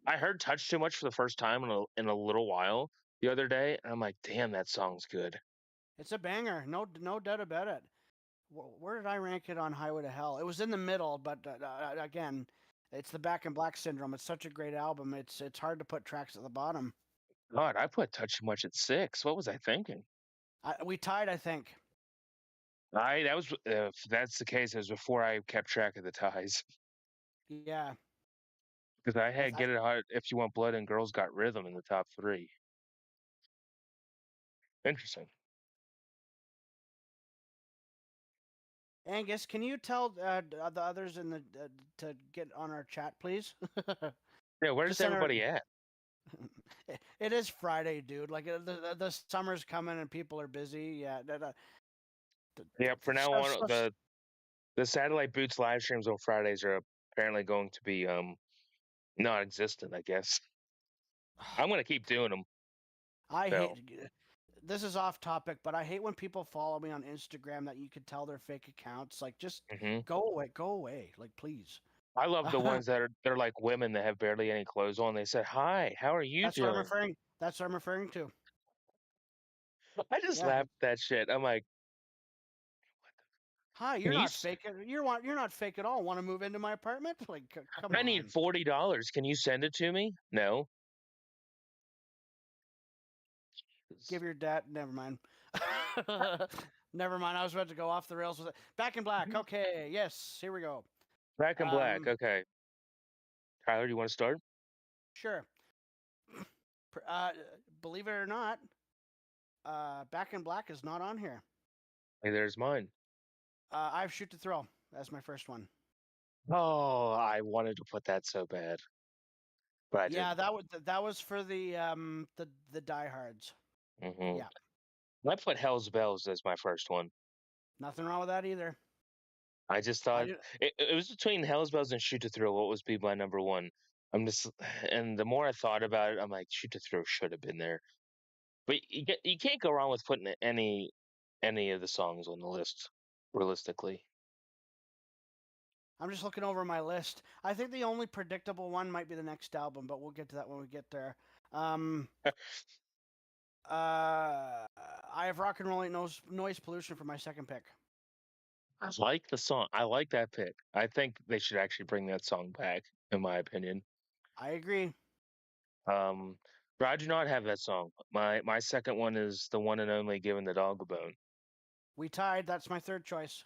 I heard touch too much for the first time in a little while the other day, and I'm like, damn, that song's good. it's a banger. No doubt about it. Where did I rank it on Highway to Hell? It was in the middle, but again, it's the Back in Black syndrome. It's such a great album. It's hard to put tracks at the bottom. God, I put touch too much at 6. What was I thinking? We tied, I think. I that was if that's the case, it was before I kept track of the ties Yeah, because I had I Get It Hot, If You Want Blood, and Girls Got Rhythm in the top three. Interesting. Angus, can you tell the others in the to get on our chat, please? Yeah, where's Just send her. everybody at? It is Friday, dude. Like the summer's coming and people are busy. Yeah. Yeah, for now So, on, the Satellite Boots live streams on Fridays are apparently going to be non-existent. I guess I'm gonna keep doing them I though. hate. This is off topic, but I hate when people follow me on Instagram that you could tell they're fake accounts. Like, just Hmm. go away. Like, please. I love the ones that are they're like women that have barely any clothes on. They said, "Hi, how are you That's what I'm doing?" referring. That's what I'm referring to. I just Yeah. laughed at that shit. I'm like, Hi, "Can you're you? not fake. You're not fake at all. Want to move into my apartment? Like, come I need on. $40. Can you send it to me?" No. Give your dad. Never mind. Never mind. I was about to go off the rails with it. Back in Black. Okay. Yes. Here we go. Black and black. Um. Okay. Tyler, do you want to start? Sure. Uh, believe it or not, Back in Black is not on here. Hey, there's mine. I have Shoot to Thrill. That's my first one. Oh, I wanted to put that so bad, but I Yeah, didn't. that was for the diehards. Hmm. Yeah, I put Hell's Bells as my first one. nothing wrong with that either. I just I thought did. it was between Hell's Bells and Shoot to Thrill. What was be my number one? I'm just, and the more I thought about it, I'm like, Shoot to Thrill should have been there. But you can't go wrong with putting any of the songs on the list, realistically. I'm just looking over my list. I think the only predictable one might be the next album, but we'll get to that when we get there. Um, I have Rock and Roll Ain't Noise Pollution for my second pick. I like the song. I like that pick. I think they should actually bring that song back, in my opinion. I agree. Um, but I do not have that song. My second one is the one and only "Giving the Dog a Bone." We tied. That's my third choice.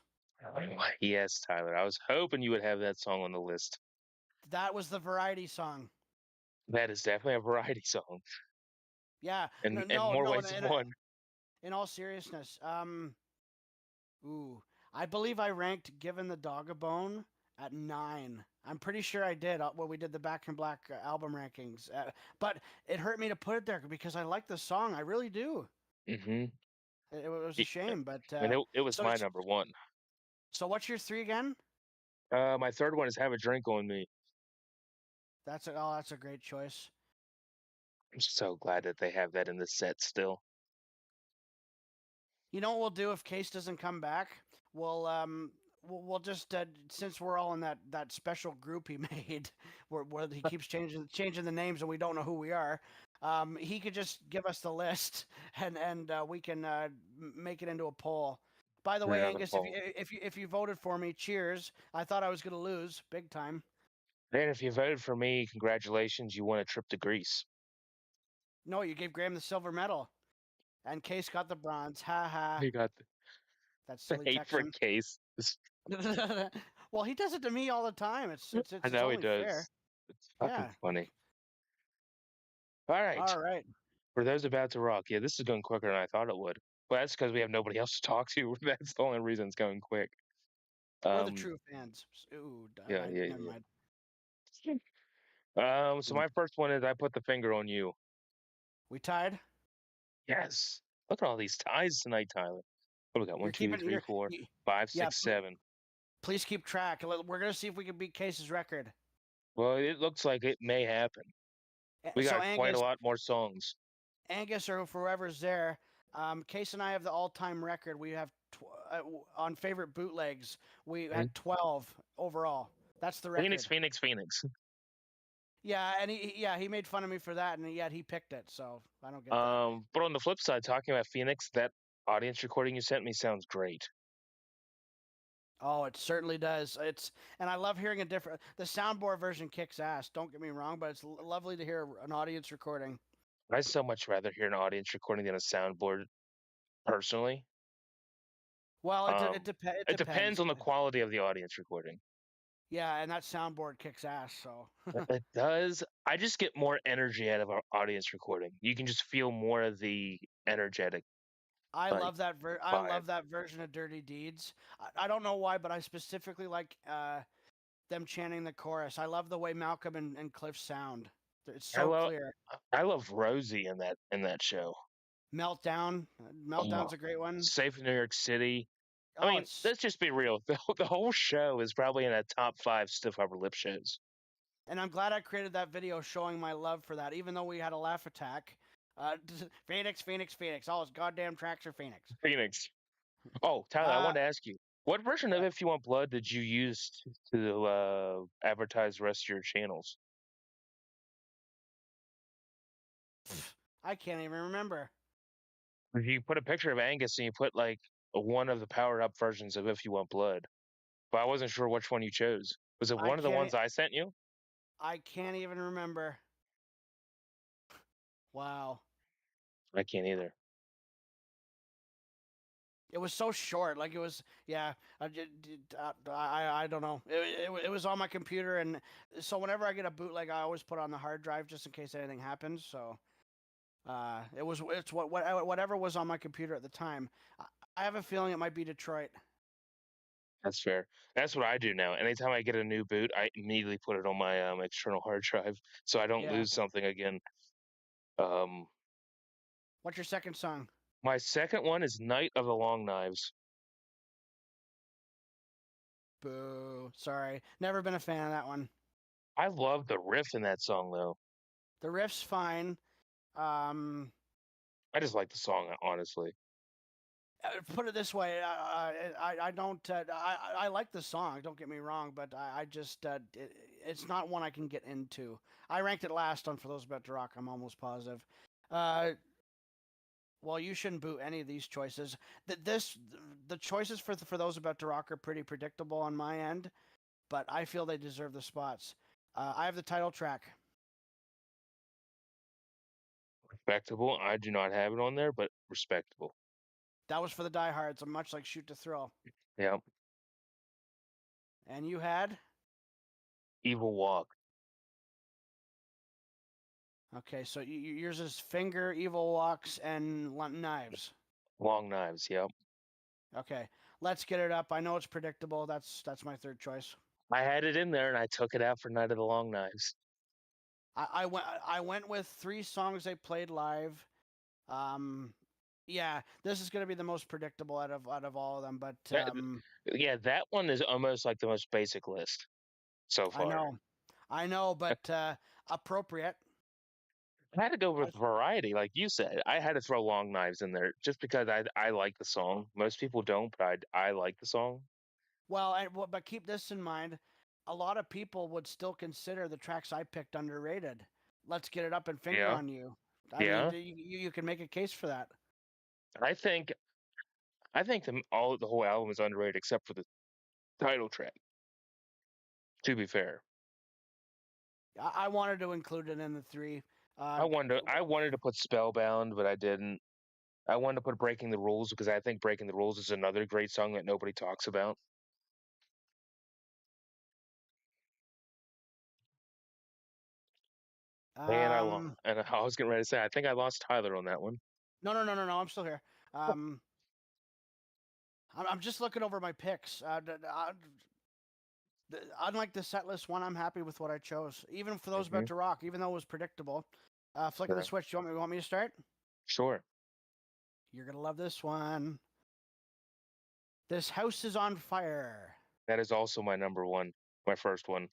Yes, Tyler. I was hoping you would have that song on the list. That was the variety song. That is definitely a variety song, Yeah. and No, in no, more no. ways than one. In all seriousness, ooh, I believe I ranked Given the Dog a Bone at 9. I'm pretty sure I did when we did the Back in Black album rankings. But it hurt me to put it there because I like the song. I really do. Hmm. It was a shame, but And it was so my number one. so what's your three again? My third one is "Have a Drink on Me." That's a great choice. I'm so glad that they have that in the set still. You know what we'll do if Case doesn't come back? We'll just since we're all in that special group he made where he keeps changing the names and we don't know who we are. He could just give us the list and we can make it into a poll. By the way, Yeah, the Angus, whole. if you voted for me, cheers. I thought I was going to lose big time. And if you voted for me, congratulations, you won a trip to Greece. No, you gave Graham the silver medal and Case got the bronze. Ha ha. You got That the silly hate for Texan. Case. Well, he does it to me all the time. I It's know he only fair. does. It's fucking Yeah. funny. All right. All right. For those about to rock, yeah, this is going quicker than I thought it would. But that's because we have nobody else to talk to. That's the only reason it's going quick. We're the Um, true fans. Ooh, yeah, yeah, never yeah. mind. So my first one is I put the finger on you. We tied. Yes. Look at all these ties tonight, Tyler. What do we got? One, You're two, keeping three, you're four, you, five, yeah. six, seven. Please keep track. We're gonna see if we can beat Case's record. Well, it looks like it may happen. We So got quite a lot more songs. Angus or whoever's there, Case and I have the all-time record. We have on favorite bootlegs. We Mhm. had 12 overall. That's the Phoenix, record. Phoenix, Phoenix. Yeah, and he made fun of me for that, and yet he picked it. So I don't get that. But on the flip side, talking about Phoenix, that audience recording you sent me sounds great. Oh, it certainly does. And I love hearing a different. The soundboard version kicks ass. Don't get me wrong, but it's lovely to hear an audience recording. I so much rather hear an audience recording than a soundboard, personally. Well, Um, it it depends depends. on the quality of the audience recording. Yeah, and that soundboard kicks ass. So It does. I just get more energy out of our audience recording. You can just feel more of the energetic like I vibe. love that version of Dirty Deeds. I don't know why, but I specifically like them chanting the chorus. I love the way Malcolm and Cliff sound. It's I so love clear. I love Rosie in that show. Meltdown. Meltdown's Oh, a great one. Safe in New York City. I Oh, mean, it's let's just be real. The whole show is probably in a top five stiff upper lip shows. and I'm glad I created that video showing my love for that, even though we had a laugh attack. Phoenix, Phoenix, Phoenix. All his goddamn tracks are Phoenix. Phoenix. Oh, Tyler, I Uh, wanted to ask you, what version of If You Want Blood did you use to advertise the rest of your channels? I can't even remember. You put a picture of Angus and you put like one of the powered up versions of If You Want Blood, but I wasn't sure which one you chose. Was it I one of the can't. ones I sent you? I can't even remember. Wow. I can't either. It was so short. Like it was, yeah. I don't know. It was on my computer, and so whenever I get a bootleg, I always put on the hard drive just in case anything happens. So it's whatever was on my computer at the time. I have a feeling it might be Detroit. That's fair. That's what I do now. Anytime I get a new boot, I immediately put it on my external hard drive so I don't Yeah. lose something again. Um, What's your second song? my second one is Night of the Long Knives. Boo. Sorry. Never been a fan of that one. I love the riff in that song though. The riff's fine. Um, I just like the song honestly. put it this way, I don't I like the song. Don't get me wrong, but I just it's not one I can get into. I ranked it last on For Those About to Rock. I'm almost positive. Uh, well, you shouldn't boot any of these choices. The choices for Those About to Rock are pretty predictable on my end, but I feel they deserve the spots. I have the title track. Respectable. I do not have it on there, but respectable. That was for the diehards, much like Shoot to Thrill. Yeah. And you had Evil Walk. okay, so yours is Finger, Evil Walks, and Knives. Long Knives. Yep. Okay, let's get it up. I know it's predictable. That's my third choice. I had it in there and I took it out for Night of the Long Knives. I went with three songs they played live. Um, yeah, this is gonna be the most predictable out of all of them. But That, yeah, that one is almost like the most basic list so I far. know, I know, but appropriate. I had to go I, with variety, like you said. I had to throw Long Knives in there just because I like the song. Most people don't, but I like the song. but keep this in mind. A lot of people would still consider the tracks I picked underrated. Let's get it up and Finger Yeah, on You. I mean, yeah. you can make a case for that. I think the whole album is underrated except for the title track. To be fair, I wanted to include it in the three. Uh, I wanted to put Spellbound, but I didn't. I wanted to put Breaking the Rules because I think Breaking the Rules is another great song that nobody talks about. um, And I was getting ready to say I think I lost Tyler on that one. no. I'm still here. Um, I'm just looking over my picks. Unlike the set list one, I'm happy with what I chose. Even for those Hmm. about to rock, even though it was predictable. Flick of the Sure. switch. You want me to start? Sure. You're gonna love this one. This house is on fire. That is also my number one, my first one.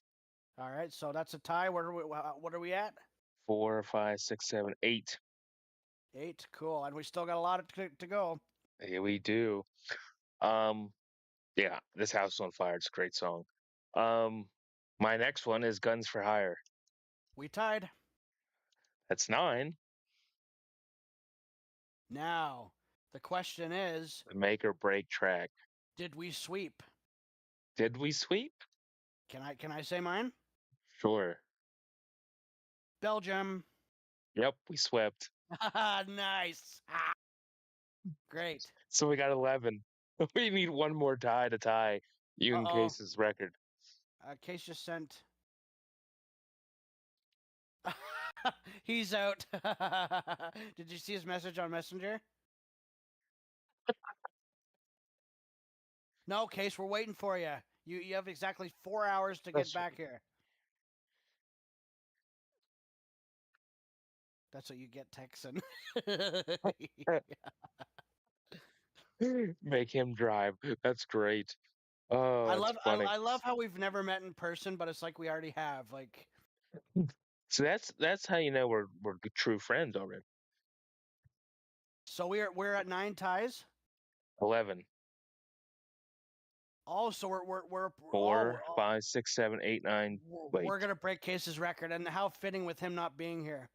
All right, so that's a tie. What are we at? 4, 5, 6, 7, 8. 8. Cool, and we still got a lot to go. Here we do. Um, yeah, this house is on fire. It's a great song. Um, my next one is Guns for Hire. We tied. That's 9. Now, the question is, The make or break track. did we sweep? Did we sweep? Can I say mine? Sure. Belgium. Yep, we swept. Nice. Great. So we got 11. We need one more tie to tie you and Uh-oh. Case's record. Case just sent. He's out. Did you see his message on Messenger? No, Case, we're waiting for you. You have exactly 4 hours to get That's back here. That's what you get, Texan. make him drive. That's great. Oh, I that's love I, funny. I love how we've never met in person, but it's like we already have. Like, So that's how you know we're true friends already. so we're at 9 ties. 11, Oh, so we're oh 4, 5, 6, 7, 8, 9. we're Wait. gonna break Case's record, and how fitting with him not being here.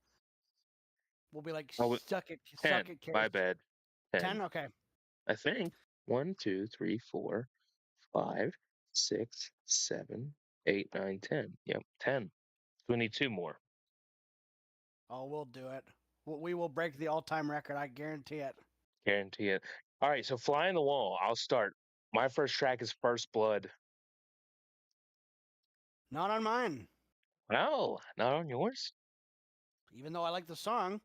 We'll be like, Oh, suck 10. it, My Case. bad. 10. 10. Okay. I think. 1, 2, 3, 4, 5, 6, 7, 8, 9, 10. Yep, 10. We need two more. Oh, we'll do it. We will break the all-time record. I guarantee it. Guarantee it. All right, so Fly on the Wall. I'll start. My first track is First Blood. Not on mine, No, not on yours. even though I like the song.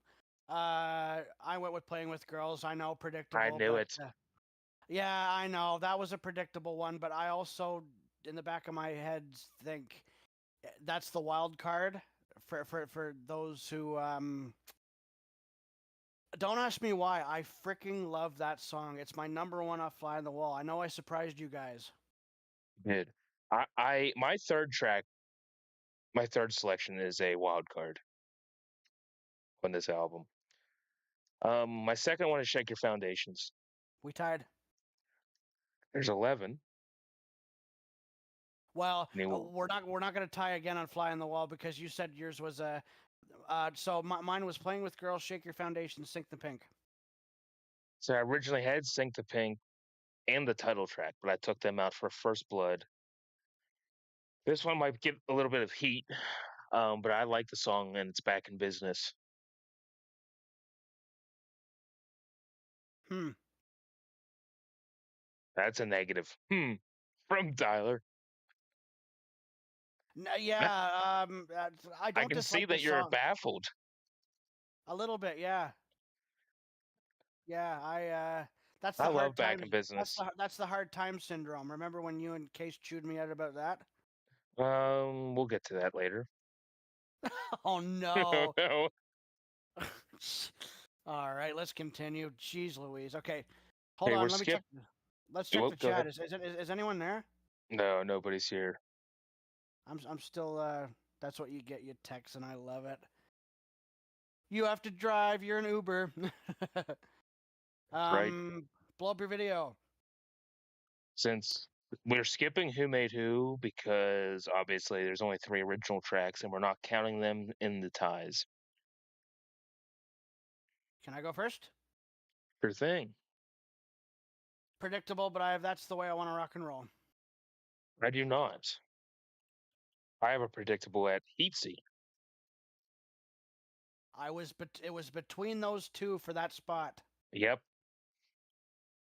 I went with Playing with Girls. I know, I predictable, knew but it. yeah, I know that was a predictable one. But I also, in the back of my head, think that's the wild card for those who don't ask me why. I freaking love that song. It's my number one off Fly on the Wall. I know I surprised you guys. Did. My third track, my third selection is a wild card on this album. My second one is Shake Your Foundations. We tied. There's 11. Well, New. we're not gonna tie again on Fly on the Wall because you said yours was a. So mine was Playing with Girls, Shake Your Foundation, Sink the Pink. So I originally had Sink the Pink and the title track, but I took them out for First Blood. This one might get a little bit of heat, but I like the song and it's back in business. Hmm. That's a negative. From Tyler. Yeah. I I don't can see dislike the that you're song. baffled. A little bit. Yeah. Yeah. That's I the love hard back time. in business. That's the hard time syndrome. Remember when you and Case chewed me out about that? We'll get to that later. Oh Oh no. no. All right, let's continue. Jeez Louise. Okay. Hold Okay, we're on, let me skip. check. Let's check Well, the go chat. ahead. Is anyone there? No, nobody's here. I'm still that's what you get, you text, and I love it. You have to drive, you're an Uber. Right. um Blow up your video. Since we're skipping Who Made Who because obviously there's only three original tracks and we're not counting them in the ties. Can I go first? Sure thing. Predictable, but that's the way I want to rock and roll. I do not. I have a predictable at Heatsy. It was between those two for that spot. Yep.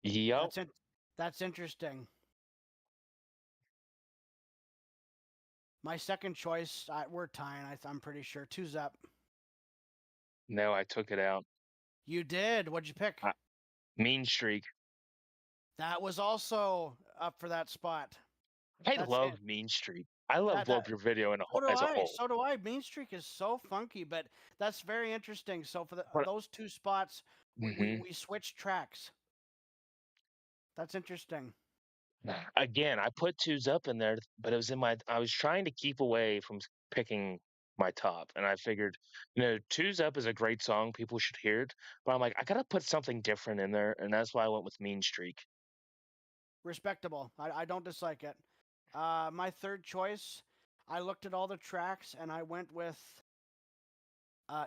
Yep. That's it. That's interesting. My second choice, we're tying. I'm pretty sure. Two's up. No, I took it out. You did. What'd you pick? I, mean Streak. That was also up for that spot. I That's it. love Mean Streak. I love That Blow that Up Your Video So do as a I. whole. So do I. Mean Streak is so funky, but that's very interesting. So for But those two spots, mhm. we switched tracks. That's interesting. Again, I put twos up in there, but it was in my. I was trying to keep away from picking my top, and I figured, twos up is a great song. People should hear it, but I'm like, I gotta put something different in there, and that's why I went with Mean Streak. Respectable. I don't dislike it. My third choice, I looked at all the tracks and I went with.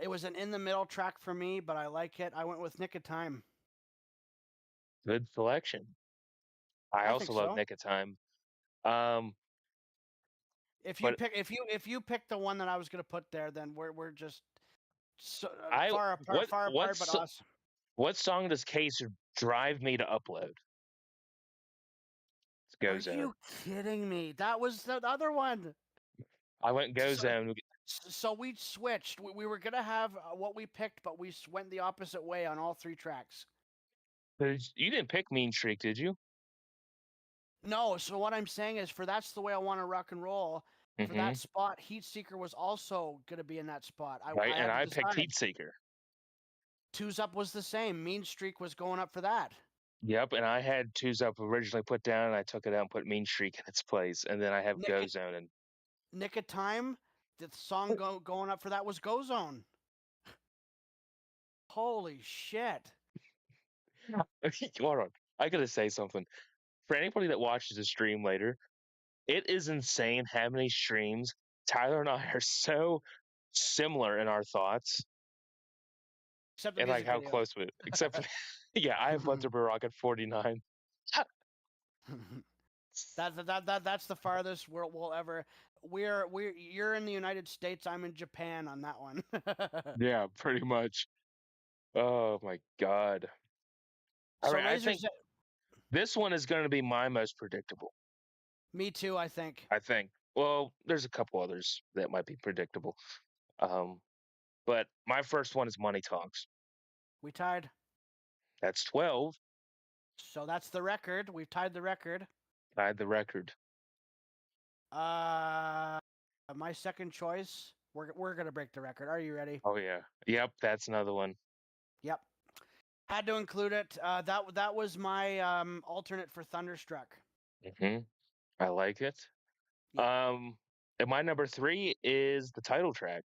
It was an in the middle track for me, but I like it. I went with Nick of Time. Good selection. I I think also love so. Nick of Time. Um, but If you pick the one that I was gonna put there, then we're just so, I far apart, but awesome. what song does Case drive me to upload? Go Are Zone. you kidding me? That was the other one. I went Go So, Zone. so we switched. We were gonna have what we picked, but we went the opposite way on all three tracks. You didn't pick Mean Streak, did you? No, so what I'm saying is, for that's the way I want to rock and roll. For Mm-hmm. that spot, Heat Seeker was also gonna be in that spot. Right, I and had to I picked decide. Heat Seeker. Two's Up was the same. Mean Streak was going up for that. Yep, and I had Twos Up originally put down, and I took it out and put Mean Streak in its place, and then I have Go Nick Zone, and Nick of Time, the song going up for that was Go Zone. Holy shit! hold on, I gotta say something. For anybody that watches the stream later, it is insane how many streams Tyler and I are so similar in our thoughts Except the and like music how videos. close we, except for, yeah, I have Thunderbird Rock at 49. That's the farthest we'll ever. We're you're in the United States. I'm in Japan on that one. Yeah, pretty much. Oh my God. All So right, I Razor's. think this one is going to be my most predictable. Me too. I think I think. Well, there's a couple others that might be predictable. Um, but my first one is Money Talks. we tied. That's 12. So that's the record. We've tied the record. I had the record. Uh, my second choice. We're gonna break the record. Are you ready? Oh yeah. Yep, that's another one. Yep. Had to include it. That was my alternate for Thunderstruck. Hmm. I like it. Yeah. Um, and my number three is the title track.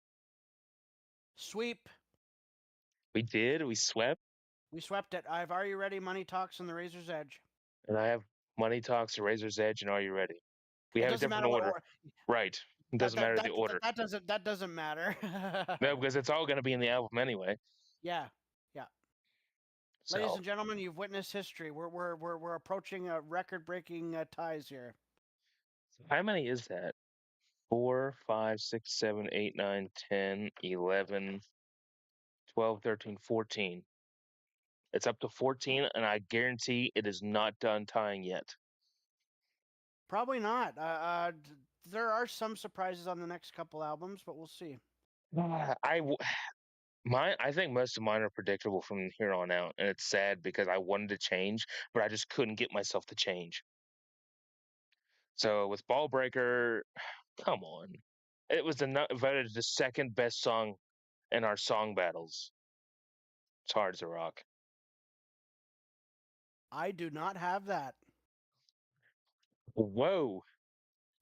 Sweep. We did. We swept, We swept it. I've Are You Ready? Money Talks and the Razor's Edge. and I have Money Talks, Razor's Edge, and Are You Ready? We It have a doesn't different matter what order. order. Right. It That doesn't that matter the that order. that doesn't matter. No, because it's all going to be in the album anyway. Yeah. Yeah. Ladies So, and gentlemen, you've witnessed history. We're approaching record-breaking ties here. how many is that? 4, 5, 6, 7, 8, 9, 10, 11, 12, 13, 14. It's up to 14, and I guarantee it is not done tying yet. Probably not. There are some surprises on the next couple albums, but we'll see. I w- I think most of mine are predictable from here on out, and it's sad because I wanted to change, but I just couldn't get myself to change. So with Ball Breaker, come on, it was voted the second best song in our song battles. It's hard to rock. I do not have that. Whoa,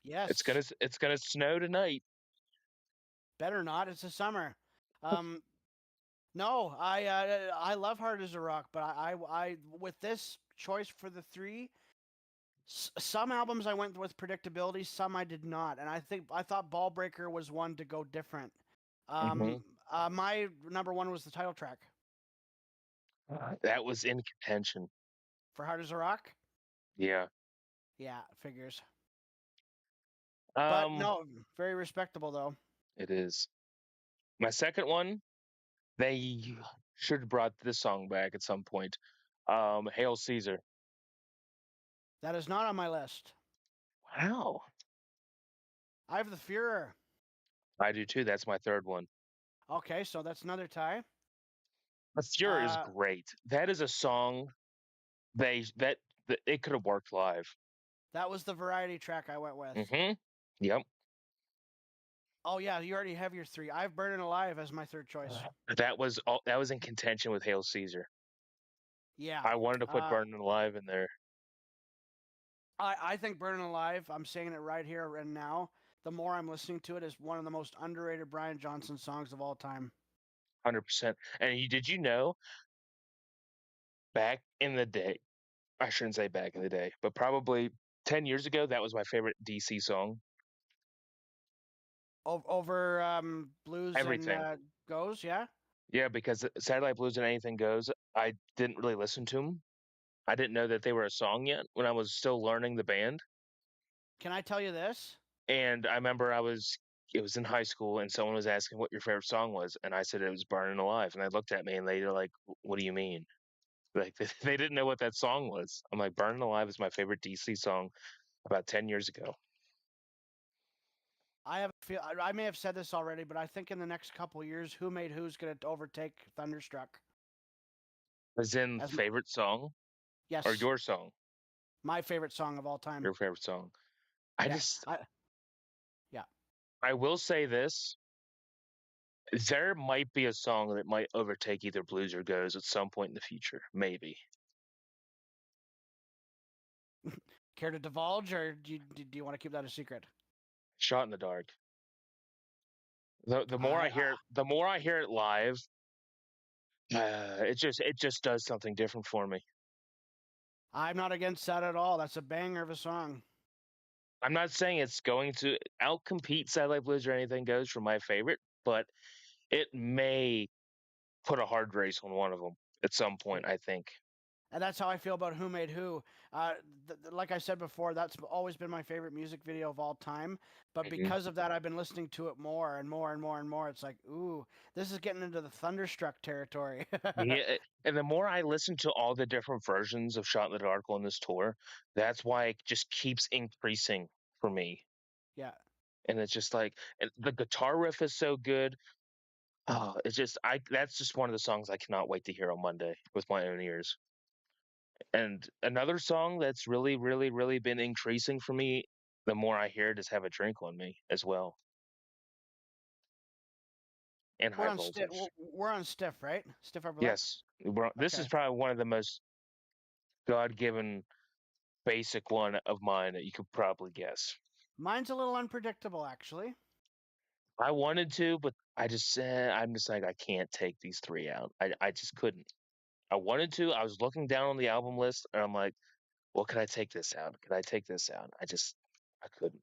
Yes. it's gonna snow tonight. Better not. It's the summer. Um, no, I love Hard as a Rock, but I with this choice for the three, some albums I went with predictability, some I did not, and I thought Ball Breaker was one to go different. Hmm. My number one was the title track That was in contention. for Hard as a Rock. Yeah. Yeah, figures. But Um, no, very respectable though. it is. My second one, they should have brought this song back at some point. Hail Caesar. That is not on my list. Wow. I have the Führer. I do too. That's my third one. Okay, so that's another tie. The Fury is Uh, great. That is a song that it could have worked live. that was the variety track I went with. Hmm. Yep. Oh yeah, you already have your three. I have Burning Alive as my third choice. That was in contention with Hail Caesar. Yeah. I wanted to put Uh, Burning Alive in there. I think Burning Alive, I'm saying it right here and now, the more I'm listening to it, is one of the most underrated Brian Johnson songs of all time. 100%. And did you know back in the day, I shouldn't say back in the day, but probably 10 years ago, that was my favorite DC song. Over Blues and Everything. Goes, yeah? Yeah, because Satellite Blues and Anything Goes, I didn't really listen to them. I didn't know that they were a song yet when I was still learning the band. Can I tell you this? And I remember it was in high school, and someone was asking what your favorite song was, and I said it was Burning Alive, and they looked at me and they were like, "What do you mean?" Like they didn't know what that song was. I'm like, "Burning Alive is my favorite DC song." about 10 years ago. I have a feel. I may have said this already, but I think in the next couple years, Who Made Who's going to overtake Thunderstruck As in as favorite song or yes, your song, my favorite song of all time. your favorite song. I Yeah, just, yeah. I will say this. There might be a song that might overtake either Blues or Goes at some point in the future. Maybe. Care to divulge, or do you want to keep that a secret? Shot in the Dark. The more I, I I hear the more I hear it live, it just does something different for me. I'm not against that at all. That's a banger of a song. I'm not saying it's going to outcompete Satellite Blues or anything goes for my favorite, but it may put a hard race on one of them at some point, I think. And that's how I feel about Who Made Who. Uh, like I said before, that's always been my favorite music video of all time. But Mhm. because of that, I've been listening to it more and more and more and more. It's like, ooh, this is getting into the Thunderstruck territory. Yeah, and the more I listen to all the different versions of Shot in the Dark on this tour, that's why it just keeps increasing for me. Yeah. And it's just like and the guitar riff is so good. Oh, it's just I that's just one of the songs I cannot wait to hear on Monday with my own ears. And another song that's really, really, really been increasing for me the more I hear it is Have a Drink on Me as well. And We're High on stiff. Voltage. We're on stiff, right? Stiff upper lip. Yes, this Okay. is probably one of the most God given basic one of mine that you could probably guess. Mine's a little unpredictable, actually. I wanted to, but I'm just like I can't take these three out. I just couldn't. I wanted to. I was looking down on the album list, and I'm like, well, can I take this out? Can I take this out? I couldn't.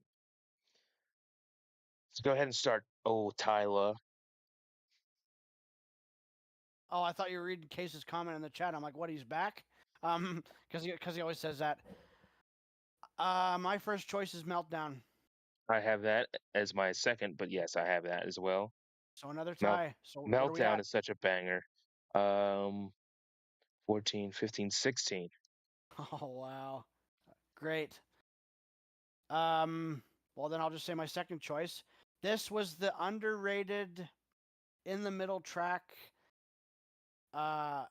So go ahead and start. Oh, Tyla. Oh, I thought you were reading Case's comment in the chat. I'm like, what? He's back? Because he always says that. My first choice is Meltdown. I have that as my second, but yes, I have that as well. So another Melt tie. So what are we Meltdown at? is such a banger. Um, 14, 15, 16. Oh wow, great. Um, well then I'll just say my second choice. This was the underrated in the middle track. Uh,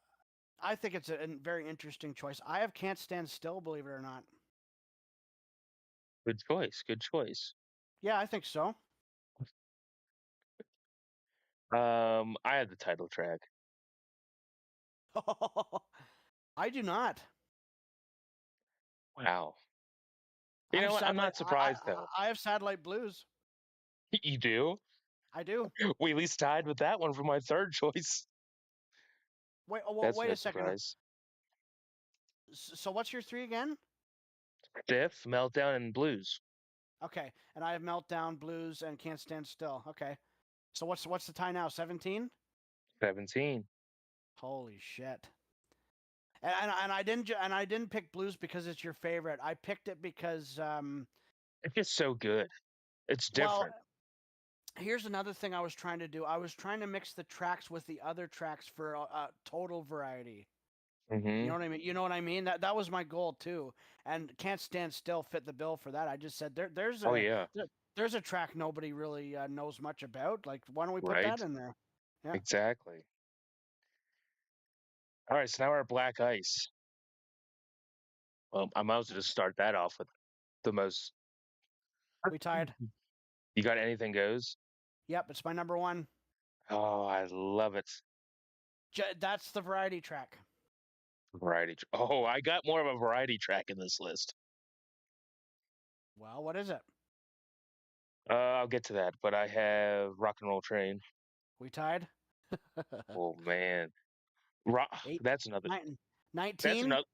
I think it's a very interesting choice. I have Can't Stand Still, believe it or not. Good choice. Good choice. Yeah, I think so. I had the title track. I do not. Wow. I You know have what? I'm satellite. not surprised though. I have Satellite Blues. You do? I do. We at least tied with that one for my third choice. Wait. Oh, well, That's wait no a second. surprise. So what's your three again? Stiff, Meltdown, and Blues. Okay, and I have Meltdown, Blues, and Can't Stand Still. Okay. So what's the tie now? 17? 17. Holy shit. And I didn't pick blues because it's your favorite. I picked it because It's just so good. It's well, different. here's another thing I was trying to do. I was trying to mix the tracks with the other tracks for total variety. You Hmm. know what I mean? You know what I mean? That was my goal too. And Can't Stand Still fit the bill for that. I just said Oh yeah. there's a track nobody really knows much about. Like, why don't we put Right. that in there? Yeah, Exactly. All right. So now we're at Black Ice. I might as well just start that off with the most. we tied. You got anything goes? Yep, it's my number one. Oh, I love it. That's the variety track. Variety. Oh, I got more of a variety track in this list. Well, what is it? I'll get to that, but I have Rock and Roll Train. We tied. Oh man, Rock. Eight, That's another. nine, That's 19. another.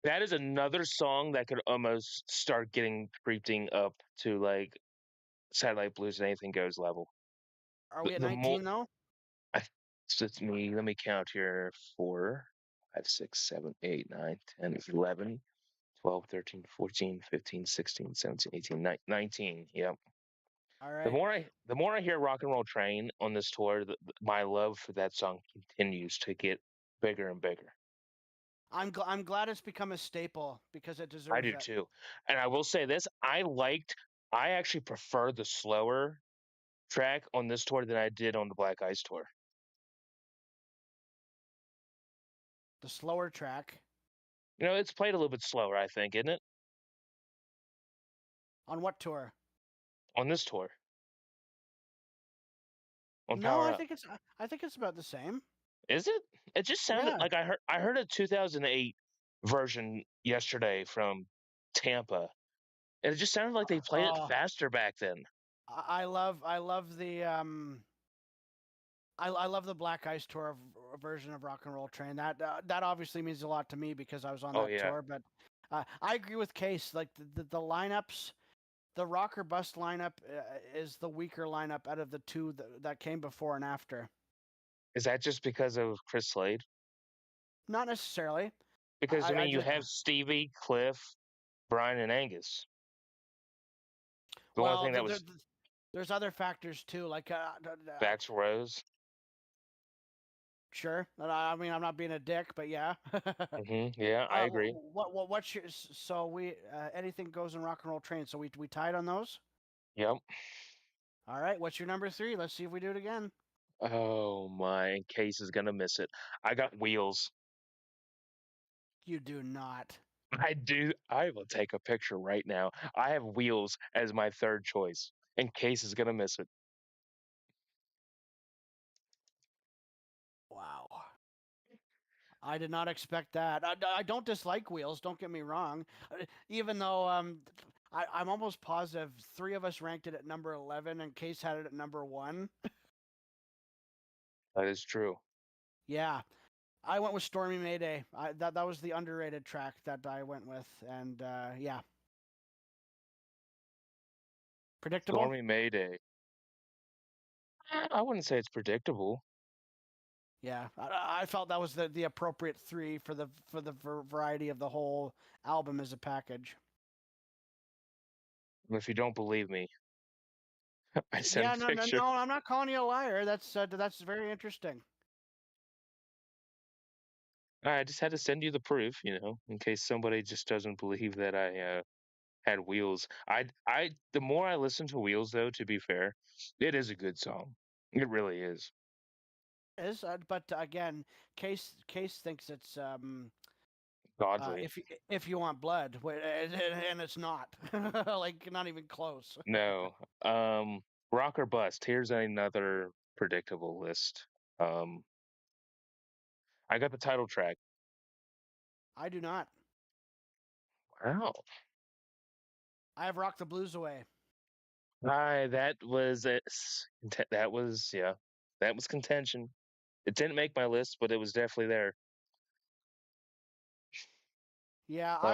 That is another song that could almost start getting creeping up to like Satellite Blues and Anything Goes level. Are The, we at the more 19 though? I, so it's me. Let me count here: 4, 5, 6, 7, 8, 9, 10, 11, 12, 13, 14, 15, 16, 17, 18, 19. Yep. All right. The more I hear Rock and Roll Train on this tour, my love for that song continues to get bigger and bigger. I'm glad it's become a staple because it I deserves do it. too. And I will say this, I actually prefer the slower track on this tour than I did on the Black Ice tour. The slower track It's played a little bit slower, I think, isn't it? on what tour? On this tour, on No, Power Up. I think it's about the same. Is it? It just sounded Yeah. like I heard a 2008 version yesterday from Tampa, and it just sounded like they played it Oh, faster back then. I love the I love the Black Ice tour version of Rock and Roll Train. That obviously means a lot to me because I was on Oh that yeah. tour. But I agree with Case. Like the lineups, the Rock or Bust lineup is the weaker lineup out of the two that came before and after. Is that just because of Chris Slade? Not necessarily. Because I I mean, you just have Stevie, Cliff, Brian, and Angus. The only well, thing that was there's other factors too. Like Bax Rose. sure. I mean, I'm not being a dick, but yeah. Yeah, I agree. What's your so we anything goes in Rock and Roll Train? So we tied on those. Yep. All right, what's your number three? Let's see if we do it again. Oh my, Case is gonna miss it. I got Wheels. You do not. I do. I will take a picture right now. I have Wheels as my third choice, and Case is gonna miss it. Wow. I did not expect that. I don't dislike Wheels. Don't get me wrong. Even though I'm almost positive three of us ranked it at number 11, and Case had it at number one. That is true. Yeah, I went with Stormy Mayday. That was the underrated track that I went with, and yeah, predictable. Stormy Mayday. I wouldn't say it's predictable. Yeah, I felt that was the appropriate three for the variety of the whole album as a package. If you don't believe me, I sent Yeah, a picture. no, I'm not calling you a liar. That's very interesting. I just had to send you the proof, in case somebody just doesn't believe that I had Wheels. The more I listen to Wheels, though, to be fair, it is a good song. It really is. Is but again, Case thinks it's Godly. if you want blood, and it's not like not even close. No. Rock or Bust. Here's another predictable list. Um, I got the title track. I do not. Wow. I have Rock the Blues Away. That was it. That was yeah. That was contention. It didn't make my list, but it was definitely there. Yeah, Um,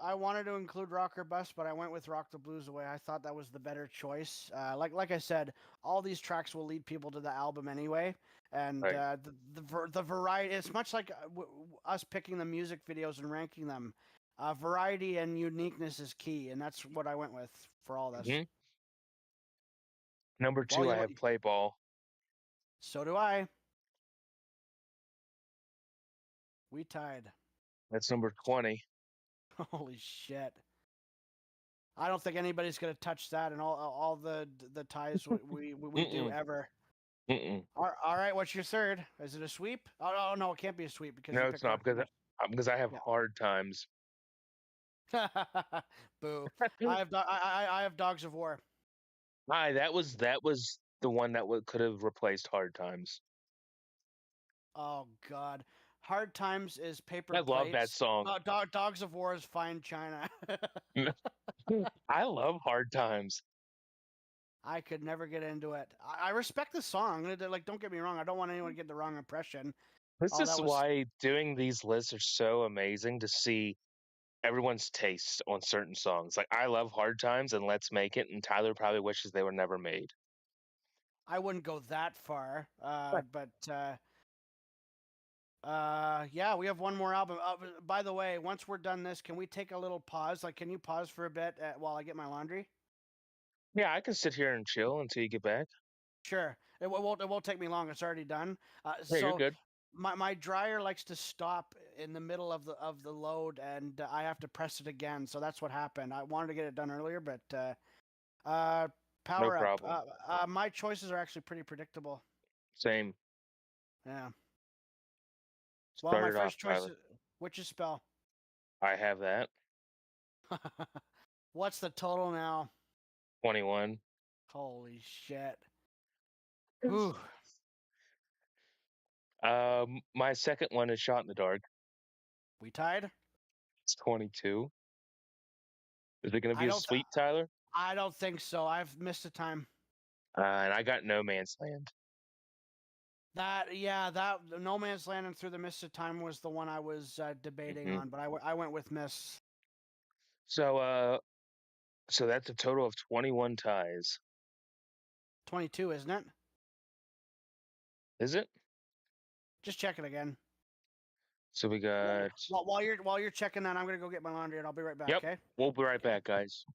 I wanted to include Rock or Bust, but I went with Rock the Blues Away. I thought that was the better choice. Like I said, all these tracks will lead people to the album anyway, and right. the variety. It's much like us picking the music videos and ranking them. Variety and uniqueness is key, and that's what I went with for all this. hmm Number Well, two, I have Play Ball. so do I. We tied. That's number 20. Holy shit! I don't think anybody's gonna touch that and all the ties we do Mm-mm. ever. Mm-mm. All right, what's your third? Is it a sweep? Oh, no, it can't be a sweep because you No, it's picked not Rock the Bus. because I have Yeah. hard times. Boo. I have Dogs of War. Hi, that was the one that could have replaced Hard Times. Oh God. Hard Times is Paper I love that Plates. song. Dogs of War is Fine China. I love Hard Times. I could never get into it. I respect the song. Like, don't get me wrong. I don't want anyone to get the wrong impression. This Oh, is that was. why doing these lists are so amazing to see everyone's taste on certain songs. Like I love Hard Times and Let's Make It, and Tyler probably wishes they were never made. I wouldn't go that far. But yeah, we have one more album. By the way, once we're done this, can we take a little pause? Like, can you pause for a bit while I get my laundry? Yeah, I can sit here and chill until you get back. Sure. It won't take me long. It's already done. Yeah, you're So good. my dryer likes to stop in the middle of the load, and I have to press it again. So that's what happened. I wanted to get it done earlier, but uh, No power up. problem. My choices are actually pretty predictable. Same. Yeah. Well, Start my it off, first choice Tyler. is Witch's Spell. I have that. What's the total now? 21. Holy shit. Whew. My second one is Shot in the Dark. We tied? It's 22. Is it going to I be a don't. sweep, Tyler? I don't think so. I've missed a time. And I got No Man's Land. That No Man's Land and Through the Mist of Time was the one I was debating Hmm. on, but I went with Miss. So, so that's a total of 21 ties. 22, isn't it? Is it? Just check it again. So we got. While you're checking that, I'm gonna go get my laundry and I'll be right back. Yep. Okay. We'll be right Okay. back, guys.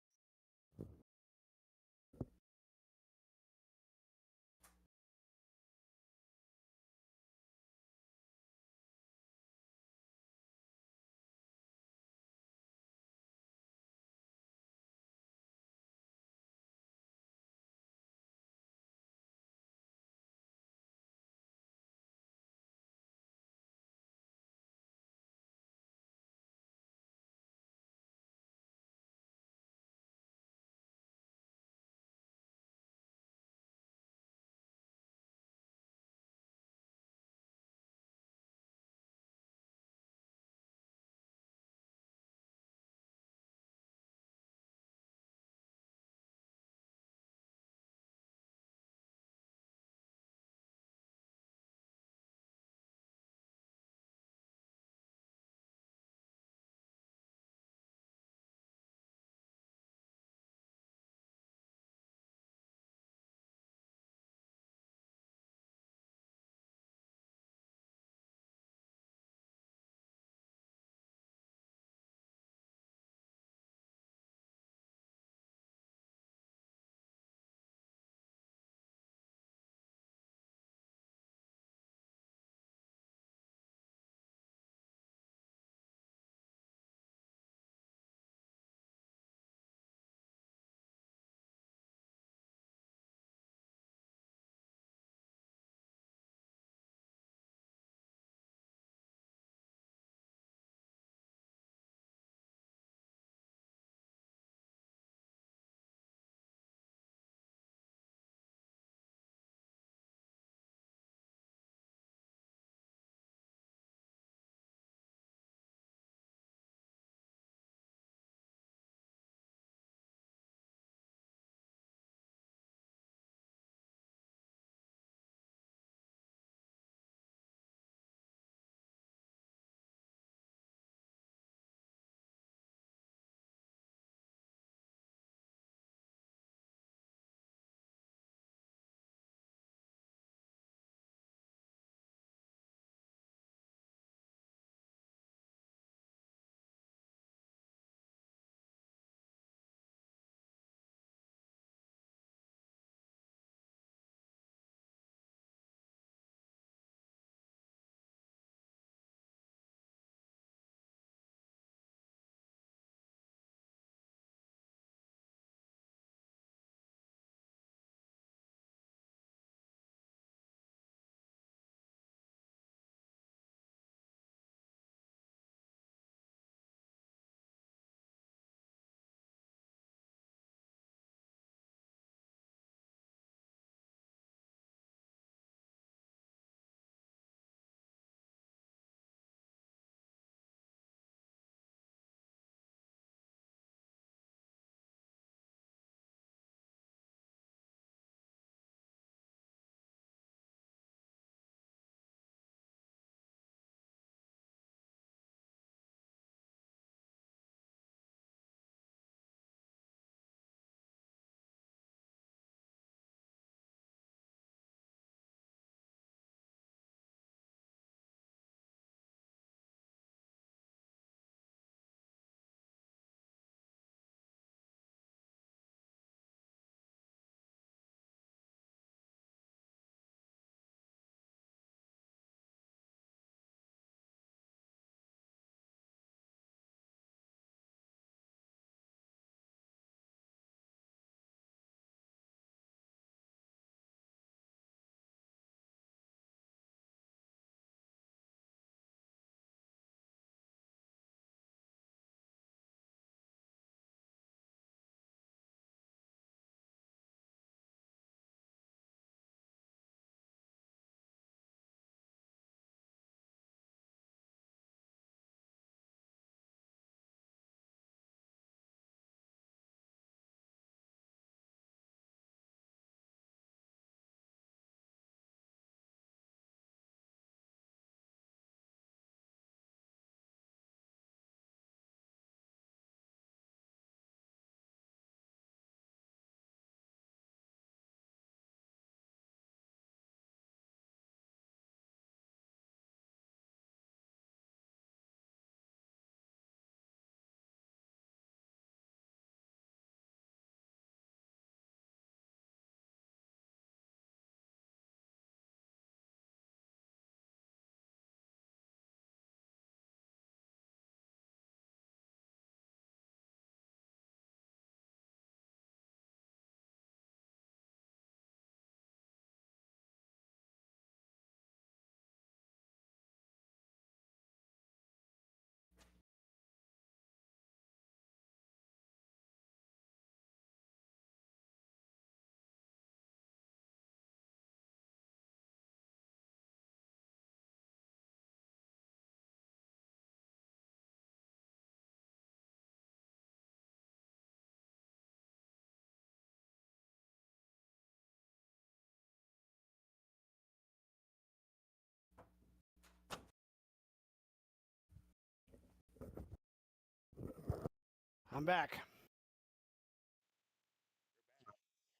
I'm back.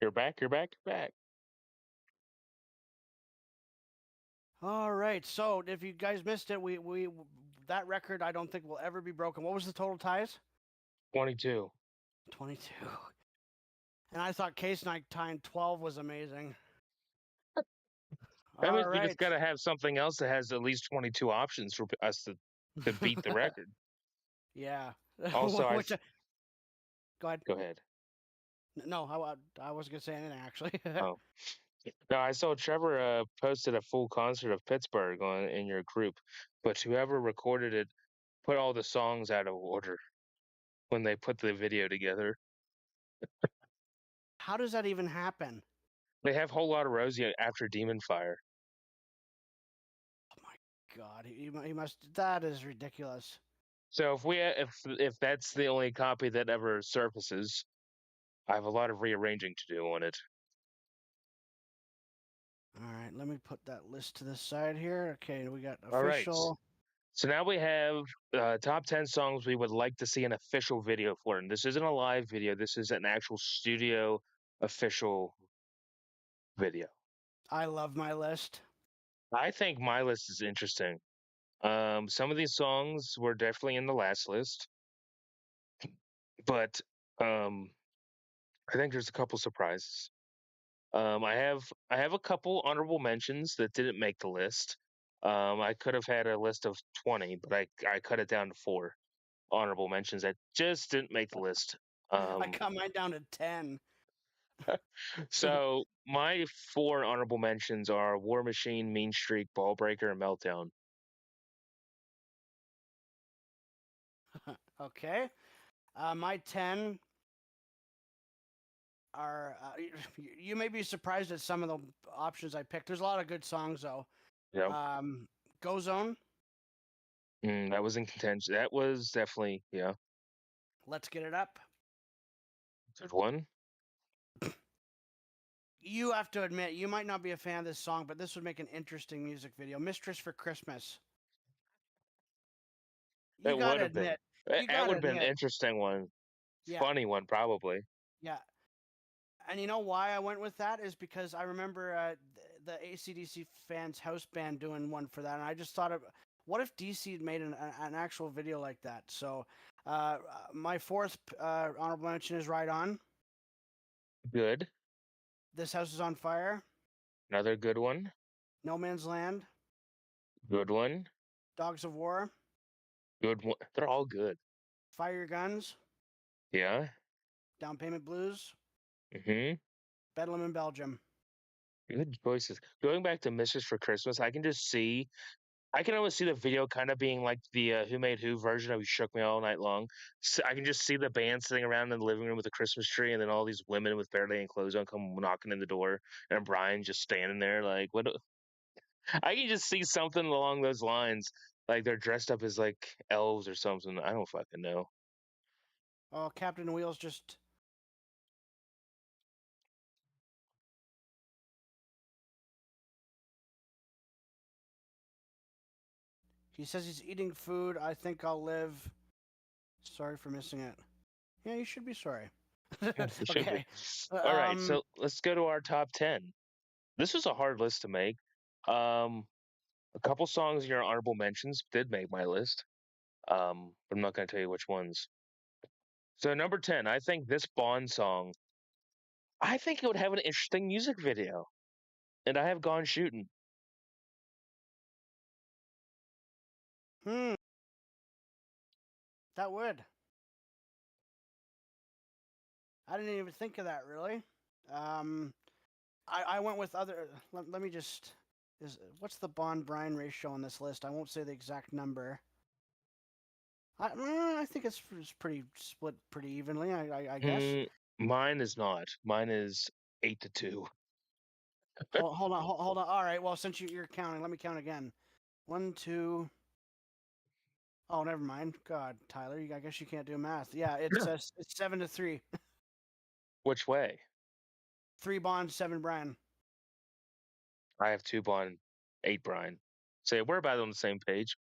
You're back. You're back. You're back. All right. So if you guys missed it, we that record I don't think will ever be broken. What was the total ties? 22. 22. And I thought Case Knight tying 12 was amazing. That All means we just right. got to have something else that has at least 22 options for us to beat the record. Yeah. Also, Which, go ahead. go ahead. No, I wasn't gonna say anything actually. Oh, no, I saw Trevor posted a full concert of Pittsburgh on in your group, but whoever recorded it put all the songs out of order when they put the video together. How does that even happen? They have Whole Lot of Rosie after Demon Fire. Oh my God, he must. That is ridiculous. So if that's the only copy that ever surfaces, I have a lot of rearranging to do on it. All right, let me put that list to the side here. Okay, we got All right. official. So now we have top 10 songs we would like to see an official video for. And this isn't a live video, this is an actual studio official video. I love my list. I think my list is interesting. Some of these songs were definitely in the last list, but um, I think there's a couple surprises. I have a couple honorable mentions that didn't make the list. I could have had a list of 20, but I cut it down to four honorable mentions that just didn't make the list. I Um, cut mine down to 10. so my four honorable mentions are War Machine, Mean Streak, Ball Breaker, and Meltdown. Okay. My 10 are. You may be surprised at some of the options I picked. There's a lot of good songs though. Yeah, Um, Go Zone. that was in contention. That was definitely Let's Get It Up. good one. You have to admit, you might not be a fan of this song, but this would make an interesting music video. Mistress for Christmas. You It would gotta have been. admit. You That would gotta have been an admit. interesting one, Yeah, funny one probably. yeah. And you know why I went with that is because I remember the ACDC fans house band doing one for that, and I just thought of what if DC had made an actual video like that. So my fourth honorable mention is Right On. Good. This House is on Fire. Another good one. No Man's Land. Good one. Dogs of War. Good one. They're all good. Fire Your Guns. Yeah. Down Payment Blues. Hmm. Bedlam in Belgium. Good choices. Going back to Misses for Christmas, I can almost see the video kind of being like the Who Made Who version of You Shook Me All Night Long. So I can just see the band sitting around in the living room with a Christmas tree, and then all these women with barely any clothes on come knocking in the door, and Brian just standing there like, what? I can just see something along those lines. Like they're dressed up as like elves or something. I don't fucking know. Oh, Captain Wheels just. He says he's eating food. I think I'll live. Sorry for missing it. Yeah, you should be sorry. It should be. Okay. All right, Um, so let's go to our top 10. This was a hard list to make. Um, a couple songs in your honorable mentions did make my list. But I'm not going to tell you which ones. So number 10, I think this Bond song, I think it would have an interesting music video. And I have Gone Shooting. hmm, that would. I didn't even think of that really. Um, I went with other. Let me just. Is what's the Bond Bryan ratio on this list? I won't say the exact number. I think it's pretty split pretty evenly. I guess. Mm, mine is not. Mine is 8-2. Hold on, hold on. All right. Well, since you're counting, let me count again. One, two. Oh, never mind. God, Tyler, I guess you can't do math. Yeah, it's 7-3. Which way? 3 Bond, 7 Bryan. I have 2 Bond, 8 Brian. So we're about on the same page.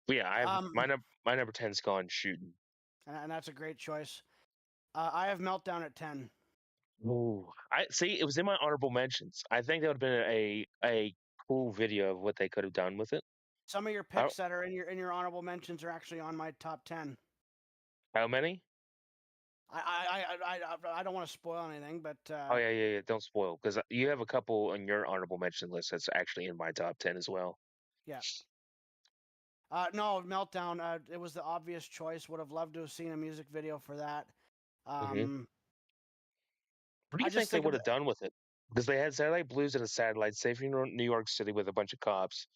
But yeah, I have Um, my number 10's Gone Shooting. and that's a great choice. I have Meltdown at 10. Ooh, I see. It was in my honorable mentions. I think that would have been a cool video of what they could have done with it. Some of your How picks that are in your honorable mentions are actually on my top 10. how many? I don't want to spoil anything, but Oh yeah, yeah, yeah. Don't spoil because you have a couple on your honorable mention list that's actually in my top 10 as well. yeah. No, Meltdown. It was the obvious choice. Would have loved to have seen a music video for that. Hmm. Um, What do I you just think they think of would have done with it? Because they had Satellite Blues in a satellite safe in New York City with a bunch of cops,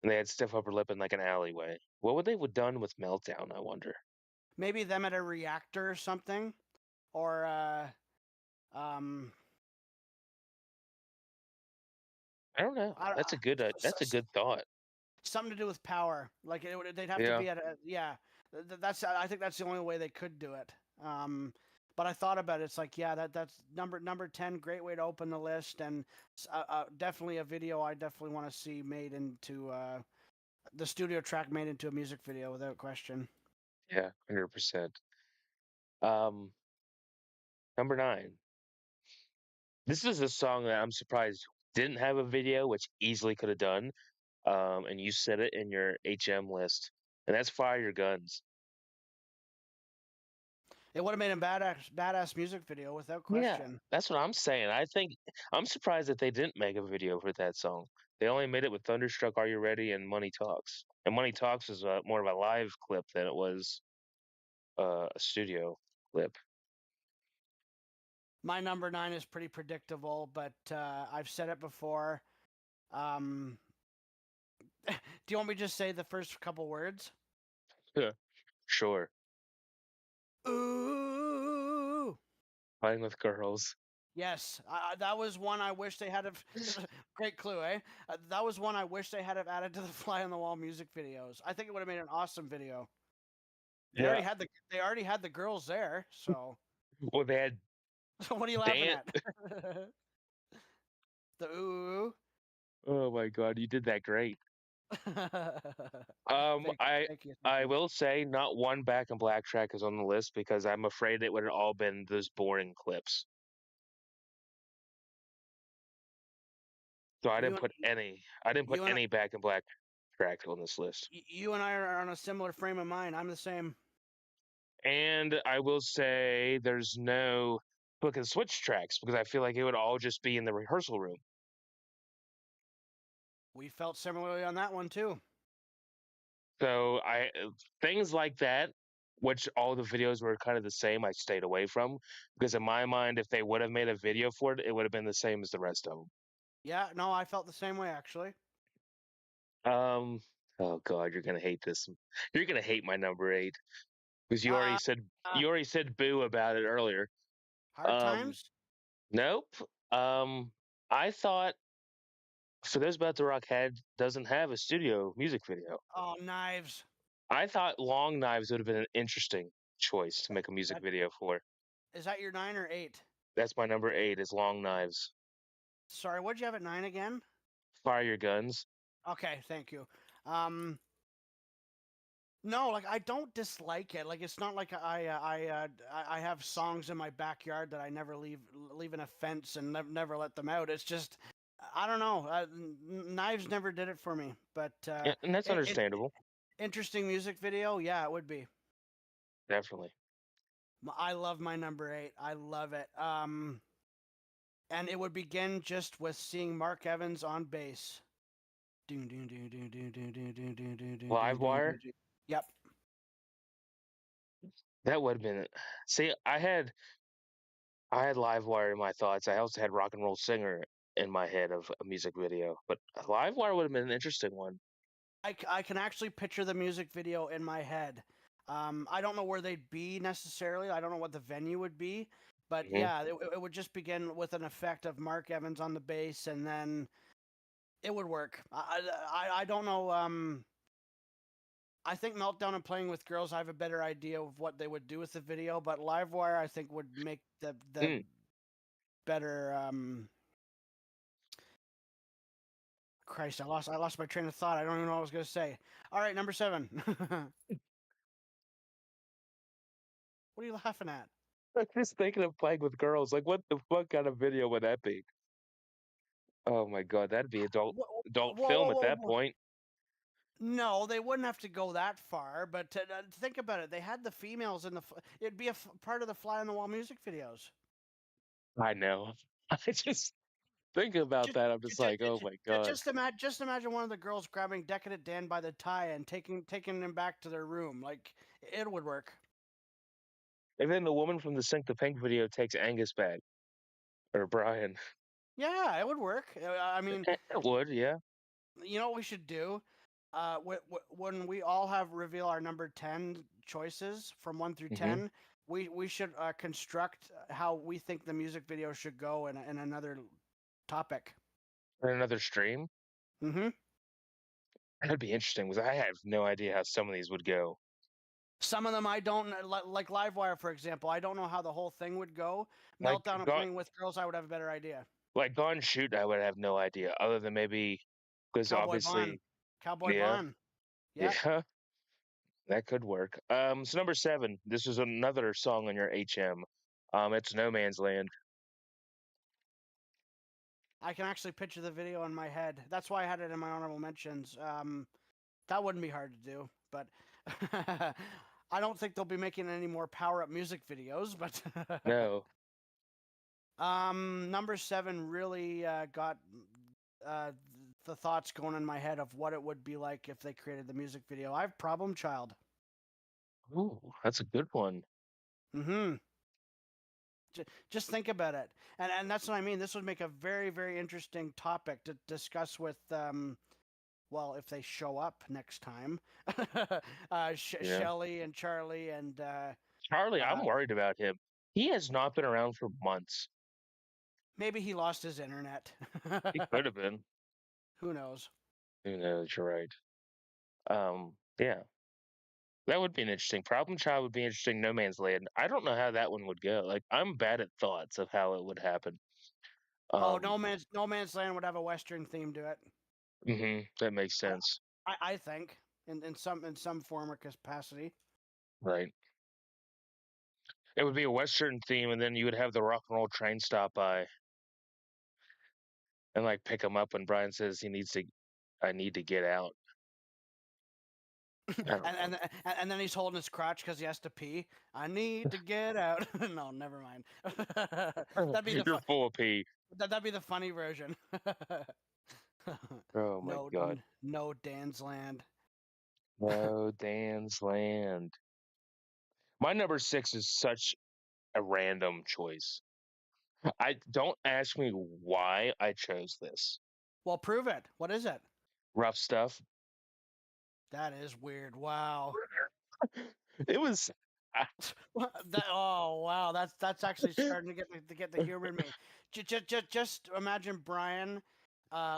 and they had Stiff Upper Lip in like an alleyway. What would they have done with Meltdown? I wonder. maybe them at a reactor or something, or um, I don't know. I, That's a good. That's a good thought. something to do with power. Like they'd have to Yeah, be at a yeah. That's I think that's the only way they could do it. But I thought about it. It's like yeah, that's number 10. Great way to open the list, and definitely a video I definitely want to see made into the studio track made into a music video without question. yeah, 100%. Um, number 9. This is a song that I'm surprised didn't have a video, which easily could have done. And you said it in your HM list, and that's Fire Your Guns. It would have made a badass music video without Yeah, question. that's what I'm saying. I think I'm surprised that they didn't make a video for that song. They only made it with Thunderstruck, Are You Ready, and Money Talks. And Money Talks is more of a live clip than it was a studio clip. My number 9 is pretty predictable, but I've said it before. Um, do you want me to just say the first couple words? Sure. Ooh. Playing with Girls. Yes, that was one I wish they had. Great clue, eh? That was one I wish they had have added to the Fly on the Wall music videos. I think it would have made an awesome video. Yeah. They already had the girls there, so Well, they had so what are you laughing Dan. at? The ooh. Oh my God, you did that great. Thank you, I thank you, thank I you. will say not one Back in Black track is on the list because I'm afraid it would have all been those boring clips. So You and I didn't put you and any Back in Black tracks on this list. you and I are on a similar frame of mind. I'm the same. And I will say there's no Book and Switch tracks because I feel like it would all just be in the rehearsal room. We felt similarly on that one too. So things like that, which all the videos were kind of the same, I stayed away from because in my mind, if they would have made a video for it, it would have been the same as the rest of Yeah, no, I felt the same way actually. them. Oh God, you're gonna hate this. You're gonna hate my number 8 because Uh, uh you already said boo about it earlier. Hard Um, Times. nope. I thought For Those About to Rock Head doesn't have a studio music video. Oh, Knives. I thought Long Knives would have been an interesting choice to That, make a music that video for. is that your 9 or 8? That's my number 8 is Long Knives. Sorry, what'd you have at 9 again? Fire Your Guns. Okay, thank you. Um, no, like I don't dislike it. Like it's not like I have songs in my backyard that I never leave in a fence and never let them out. It's just I don't know. Knives never did it for me, but Yeah, and that's understandable. interesting music video. Yeah, it would be. Definitely. I love my number 8. I love it. And it would begin just with seeing Mark Evans on bass. Doon, doon, doon, doon, doon, doon, doon, doon, doon, doon, doon, doon, doon, Livewire. doon. Yep. That would have been. See, I had Livewire in my thoughts. I also had Rock and Roll Singer in my head of a music video, but Livewire would have been an interesting one. I can actually picture the music video in my head. I don't know where they'd be necessarily. I don't know what the venue would be, but Hmm. yeah, it would just begin with an effect of Mark Evans on the bass, and then it would work. I don't know. I think Meltdown and Playing with Girls, I have a better idea of what they would do with the video, but Livewire, I think, would make the Mm. better. Christ, I lost my train of thought. I don't even know what I was going to say. All right, number 7. What are you laughing at? I'm just thinking of playing with girls. Like, what the fuck kind of video would that be? Oh my god, that'd be Whoa, adult whoa, film whoa, at whoa, that whoa. point. No, they wouldn't have to go that far. But think about it. They had the females in the. It'd be a part of the fly on the wall music videos. I know. I just think about Just, that. I'm just like, oh my god. just imagine one of the girls grabbing Decadent Dan by the tie and taking him back to their room. Like it would work. And then the woman from the Sink the Pink video takes Angus back or Brian. Yeah, it would work. I mean, It would, yeah. you know what we should do? When we all have reveal our number 10 choices from 1 through Hmm. 10, we should construct how we think the music video should go in another topic. And another stream. Hmm. That'd be interesting because I have no idea how some of these would go. Some of them I don't like Livewire, for example. I don't know how the whole thing would go. Like Meltdown and gone, Playing with Girls, I would have a better idea. like Gone Shoot, I would have no idea other than maybe because Cowboy Bond, obviously, Cowboy yeah, Bond. Yep. yeah, that could work. So number seven, this is another song on your HM. It's No Man's Land. I can actually picture the video in my head. That's why I had it in my honorable mentions. That wouldn't be hard to do, but I don't think they'll be making any more power up music videos. But No, number seven really got uh, the thoughts going in my head of what it would be like if they created the music video. I have Problem Child. ooh, that's a good one. Hmm. Just think about it, and that's what I mean. This would make a very very interesting topic to discuss with well, if they show up next time, Yeah, Shelly and Charlie and Charlie, uh, I'm worried about him. He has not been around for months. maybe he lost his internet. He could have been. Who knows? Who knows? You're right. Yeah, that would be an interesting. Problem Child would be interesting. No Man's Land. I don't know how that one would go. Like, I'm bad at thoughts of how it would happen. Oh, Um, No Man's Land would have a Western theme to it. that makes I sense, I think in some form or capacity. right? It would be a Western theme, and then you would have the rock and roll train stop by and like pick him up when Brian says he needs to. I need to get out. I don't know. And then he's holding his crotch because he has to pee. I need to get out. No, never mind. that'd be the You're full of pee. that'd be the funny version. Oh my god. No Dan's Land. No, Dan's Land. My number six is such a random choice. I don't ask me why I chose this. Well, prove it. What is it? Rough stuff. That is weird. Wow. It was. I- Oh wow, that's actually starting to get the humor in me. Just imagine Brian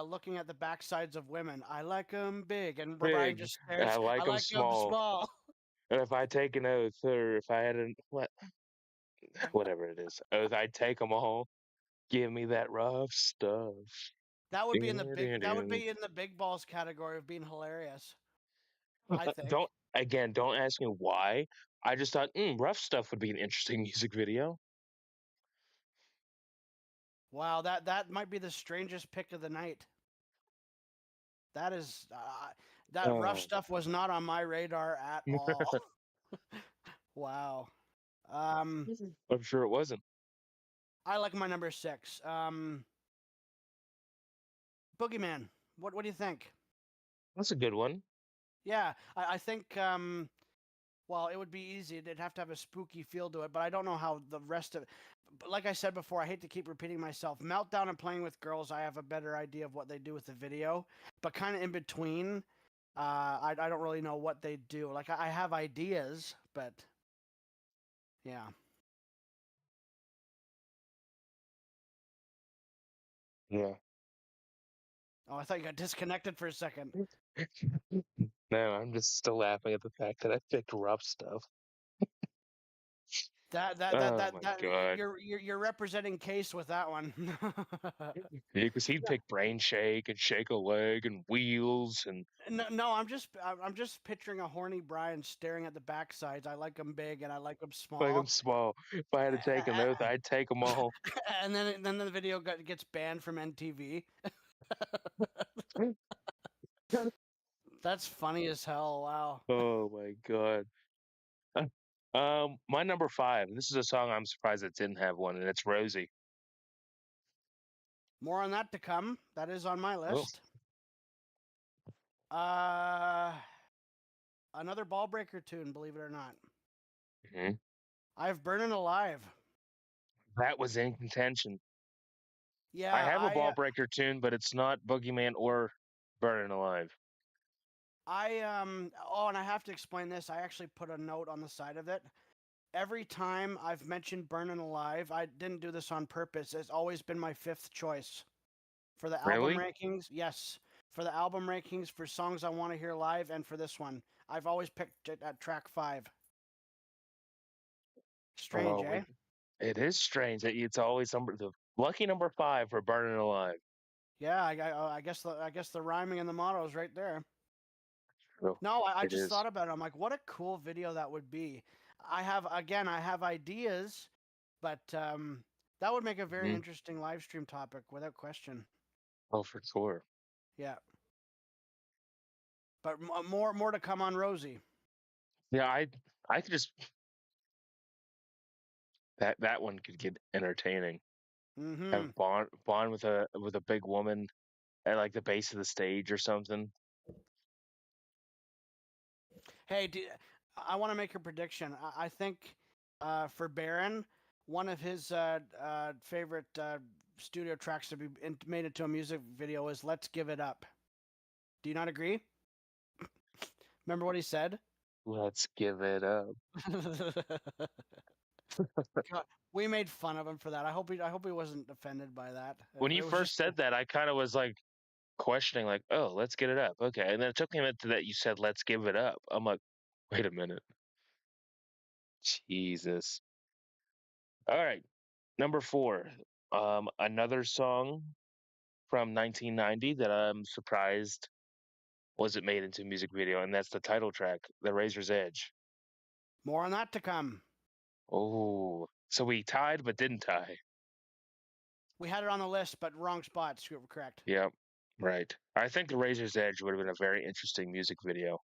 looking at the backsides of women. I like them big, and Brian Big. just I stares. I like them like them small. small. And if I take an oath, or if I had an whatever it is, oath, I'd take them all. Give me that rough stuff. That would be in the big balls category of being hilarious. I Don't think. again. Don't ask me why. I just thought rough stuff would be an interesting music video. Wow, that might be the strangest pick of the night. That is that rough Oh, stuff was not on my radar at all. Wow. Um, I'm sure it wasn't. I like my number six. Boogeyman. What do you think? That's a good one. Yeah, I think well, it would be easy. It'd have to have a spooky feel to it, but I don't know how the rest of it. But like I said before, I hate to keep repeating myself. Meltdown and Playing with Girls, I have a better idea of what they do with the video, but kind of in between, I don't really know what they do. Like I have ideas, but yeah. Yeah. Oh, I thought you got disconnected for a second. No, I'm just still laughing at the fact that I picked rough stuff. Oh my god. You're representing Case with that one. Yeah, because he'd pick Brain Shake and Shake a Leg and Wheels and No, no, I'm just picturing a horny Brian staring at the backsides. I like them big and I like them like I'm small. small. If I had to take an oath, I'd take them all. And then the video gets banned from NTV. That's funny as hell. Wow. Oh my god. My number five. This is a song I'm surprised it didn't have one, and it's Rosie. More on that to come. That is on my Oh, list. Uh, another ball breaker tune, believe it or not. mhm. I've Burnin' Alive. That was in contention. I Yeah, have a ball breaker tune, but it's not Boogeyman or Burning Alive. oh, and I have to explain this. I actually put a note on the side of it. Every time I've mentioned Burnin' Alive, I didn't do this on purpose. It's always been my fifth choice for the album Really? rankings. Yes, for the album rankings, for songs I want to hear live, and for this one. I've always picked it at track 5. Strange, Oh, eh? it is strange that it's always the lucky number five for Burning Alive. Yeah, I guess the rhyming and the motto is right there. Oh, No, I it just is. thought about it. I'm like, what a cool video that would be. I have ideas, but that would make a very Mhm. interesting live stream topic without question. Oh, for sure. Yeah, but more to come on Rosie. Yeah, I could just that one could get entertaining. Hmm. Have bond with a big woman at like the base of the stage or something. Hey, I want to make a prediction. I think for Baron, one of his favorite studio tracks to be made into a music video is "Let's Give It Up." Do you not agree? Remember what he said? Let's give it up. God, we made fun of him for that. I hope he wasn't offended by that. When you It was first just said that, I kind of was like questioning, like, "Oh, let's get it up." Okay, and then it took me a minute to that you said, "Let's give it up." I'm like, "Wait a minute, Jesus." All right, number four. Another song from 1990 that I'm surprised wasn't made into a music video, and that's the title track, "The Razor's Edge." more on that to come. Oh, so we tied but didn't tie. We had it on the list, but wrong spots. Correct. Yep, right. I think "The Razor's Edge" would have been a very interesting music video.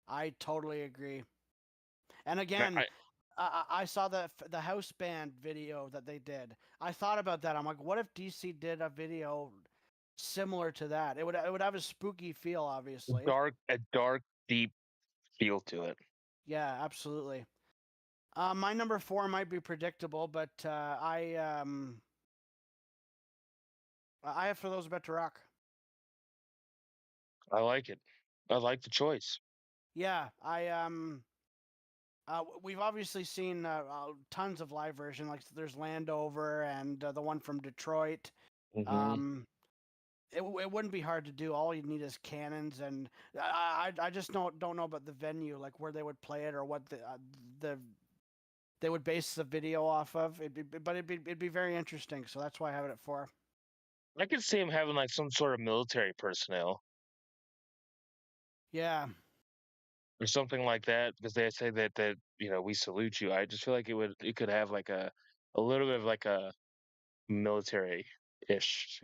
I totally agree. And I, again, I I saw the house band video that they did. I thought about that. I'm like, what if DC did a video similar to that? It would have a spooky feel, obviously. a dark, deep feel to it. Yeah, absolutely. My number 4 might be predictable, but I have For Those About to Rock. I like it. I like the choice. Yeah, we've obviously seen tons of live version. Like there's Landover and the one from Detroit. Hmm. Um, it wouldn't be hard to do. All you need is cannons, and I just don't know about the venue, like where they would play it or what the they would base the video off of. It'd be very interesting. So that's why I have it at 4. I could see him having like some sort of military personnel Yeah. or something like that because they say that we salute you. I just feel like it could have like a little bit of like a military ish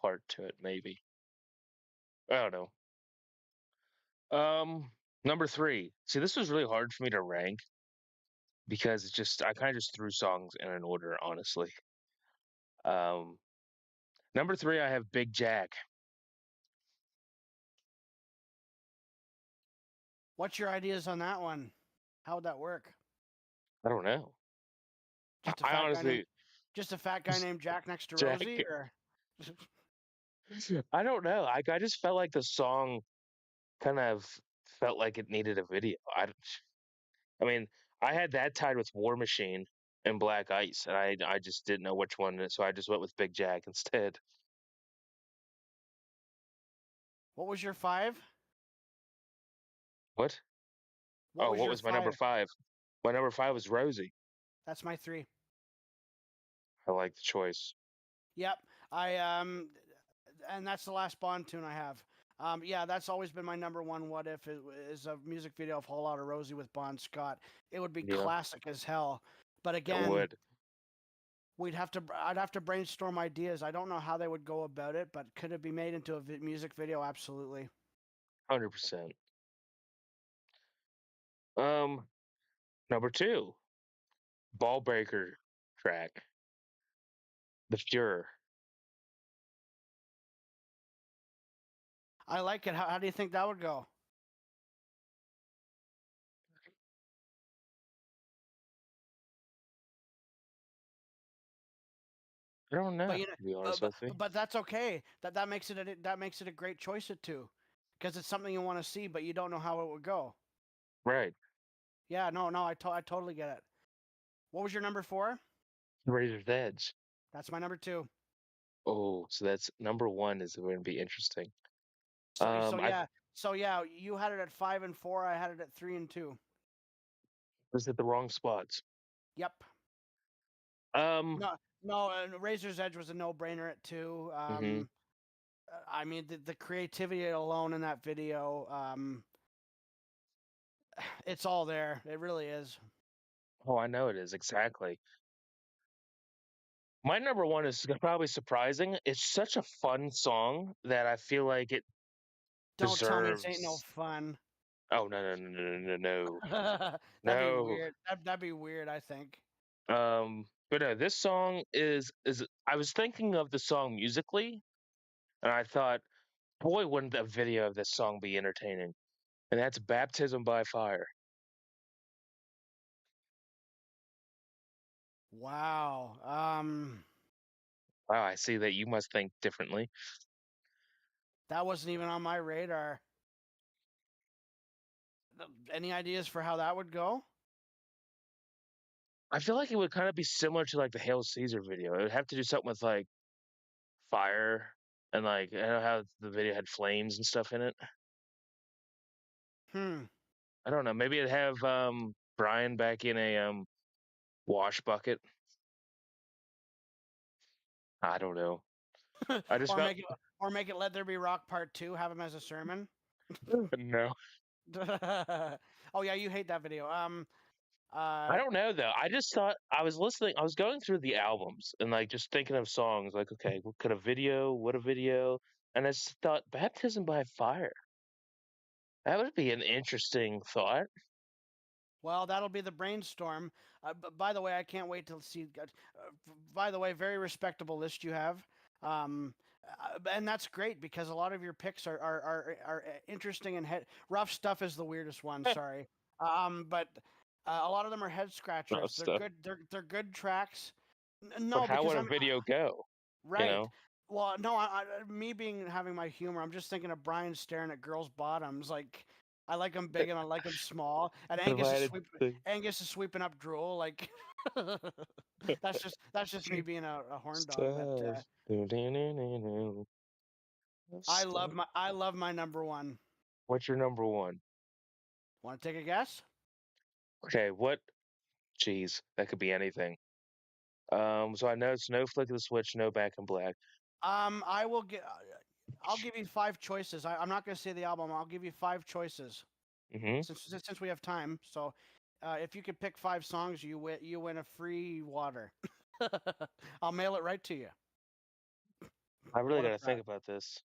part to it, maybe. I don't know. Number three. See, this was really hard for me to rank because it's just I kind of just threw songs in an order, honestly. Um, Number three, I have Big Jack. What's your ideas on that one? How would that work? I don't know. Just a I fat guy named honestly, just a fat guy named Jack next to Jack. Rosie, or I don't know. I just felt like the song kind of felt like it needed a video. I mean, I had that tied with War Machine and Black Ice, and I just didn't know which one, so I just went with Big Jack instead. what was your 5? What? What Oh, was what your was my number 5? five? My number five was Rosie. That's my three. I like the choice. Yep. I and that's the last Bond tune I have. Yeah, that's always been my number one. What if is a music video of "Whole Lotta Rosie" with Bon Scott? It would be Yeah, classic as hell. But it again, would. I'd have to brainstorm ideas. I don't know how they would go about it, but could it be made into a music video? Absolutely. 100%. Um, Number two, ball breaker track, The Fuhrer. I like it. How do you think that would go? I don't know, But you know, to be honest with you. but that's okay. That makes it that makes it a great choice at two, because it's something you want to see, but you don't know how it would go. Right. Yeah, no, I totally get it. What was your number four? Razor's Edge. That's my number two. Oh, so that's number one is going to be interesting. So I yeah, you had it at five and four. I had it at three and two. was at the wrong spots. Yep. Um, No. Razor's Edge was a no-brainer at two. mhm. I mean, the creativity alone in that video, it's all there. It really is. Oh, I know it is exactly. My number one is probably surprising. It's such a fun song that I feel like it Don't tell me this ain't no deserves. fun. Oh no no no no no no That'd be no. weird. That'd be weird, I think. But no, this song is. I was thinking of the song musically, and I thought, boy, wouldn't a video of this song be entertaining? And that's "Baptism by Fire." Wow. Wow, I see that you must think differently. That wasn't even on my radar. Any ideas for how that would go? I feel like it would kind of be similar to like the Hail Caesar video. It would have to do something with like fire and like I know how the video had flames and stuff in it. Hmm. I don't know. Maybe it'd have Brian back in a wash bucket. I don't know. I just or felt make it Let There Be Rock Part Two. Have him as a sermon. no. Oh yeah, you hate that video. I Uh. don't know though. I just thought I was listening. I was going through the albums and like just thinking of songs. Like, okay, what could a video? What a video? And I just thought, "Baptism by Fire." That would be an interesting thought. Well, that'll be the brainstorm. By the way, I can't wait to see. By the way, very respectable list you have, and that's great because a lot of your picks are interesting and rough stuff is the weirdest one. Sorry, but a lot of them are head Love scratchers. They're stuff. good. They're good tracks. But No, how because would a I'm video go? You right. know, Well, no, me being having my humor, I'm just thinking of Brian staring at girls' bottoms. Like, I like them big and I like them small. And if I had to Angus is sweeping up drool. Like, that's just me being a horn dog. But stuff, stuff. I love my number one. What's your number one? Want to take a guess? Okay, what? Jeez, that could be anything. So I know it's no flick of the switch, no back in black. I will get. I'll give you five choices. I'm not going to say the album. I'll give you five choices Hmm. since we have time. So, if you could pick five songs, you win a free water. I'll mail it right to you. I really What got a to think prize. about this.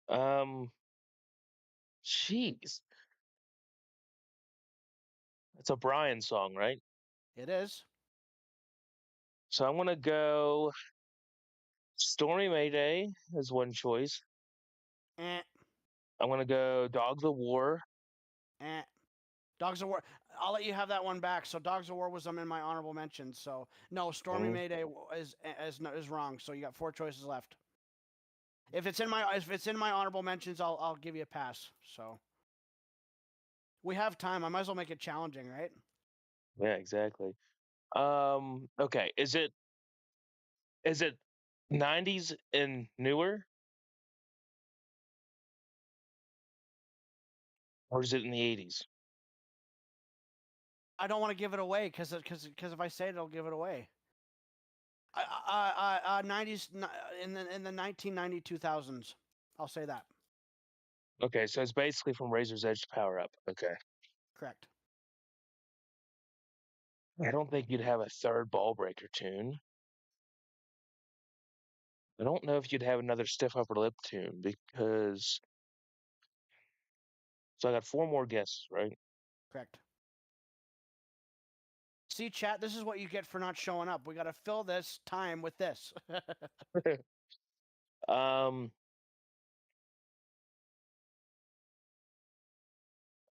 Um, Jeez, it's a Brian song, right? It is. So I'm gonna go Stormy Mayday as one choice. Eh, I'm gonna go Dogs of War. eh. Dogs of War. I'll let you have that one back. So Dogs of War was in my honorable mentions. So no, Stormy Mhm. Mayday is wrong. So you got four choices left. If it's in my honorable mentions, I'll give you a pass. So we have time. I might as well make it challenging, right? Yeah, exactly. Okay, is it 90s and newer, or is it in the 80s? I don't want to give it away because if I say it, it'll give it away. 90s in the 1990 2000s. I'll say that. Okay, so it's basically from Razor's Edge to Power Up. Okay. Correct. I don't think you'd have a third Ball Breaker tune. I don't know if you'd have another Stiff Upper Lip tune because. So I got four more guesses, right? Correct. See, chat, this is what you get for not showing up. We got to fill this time with this. um,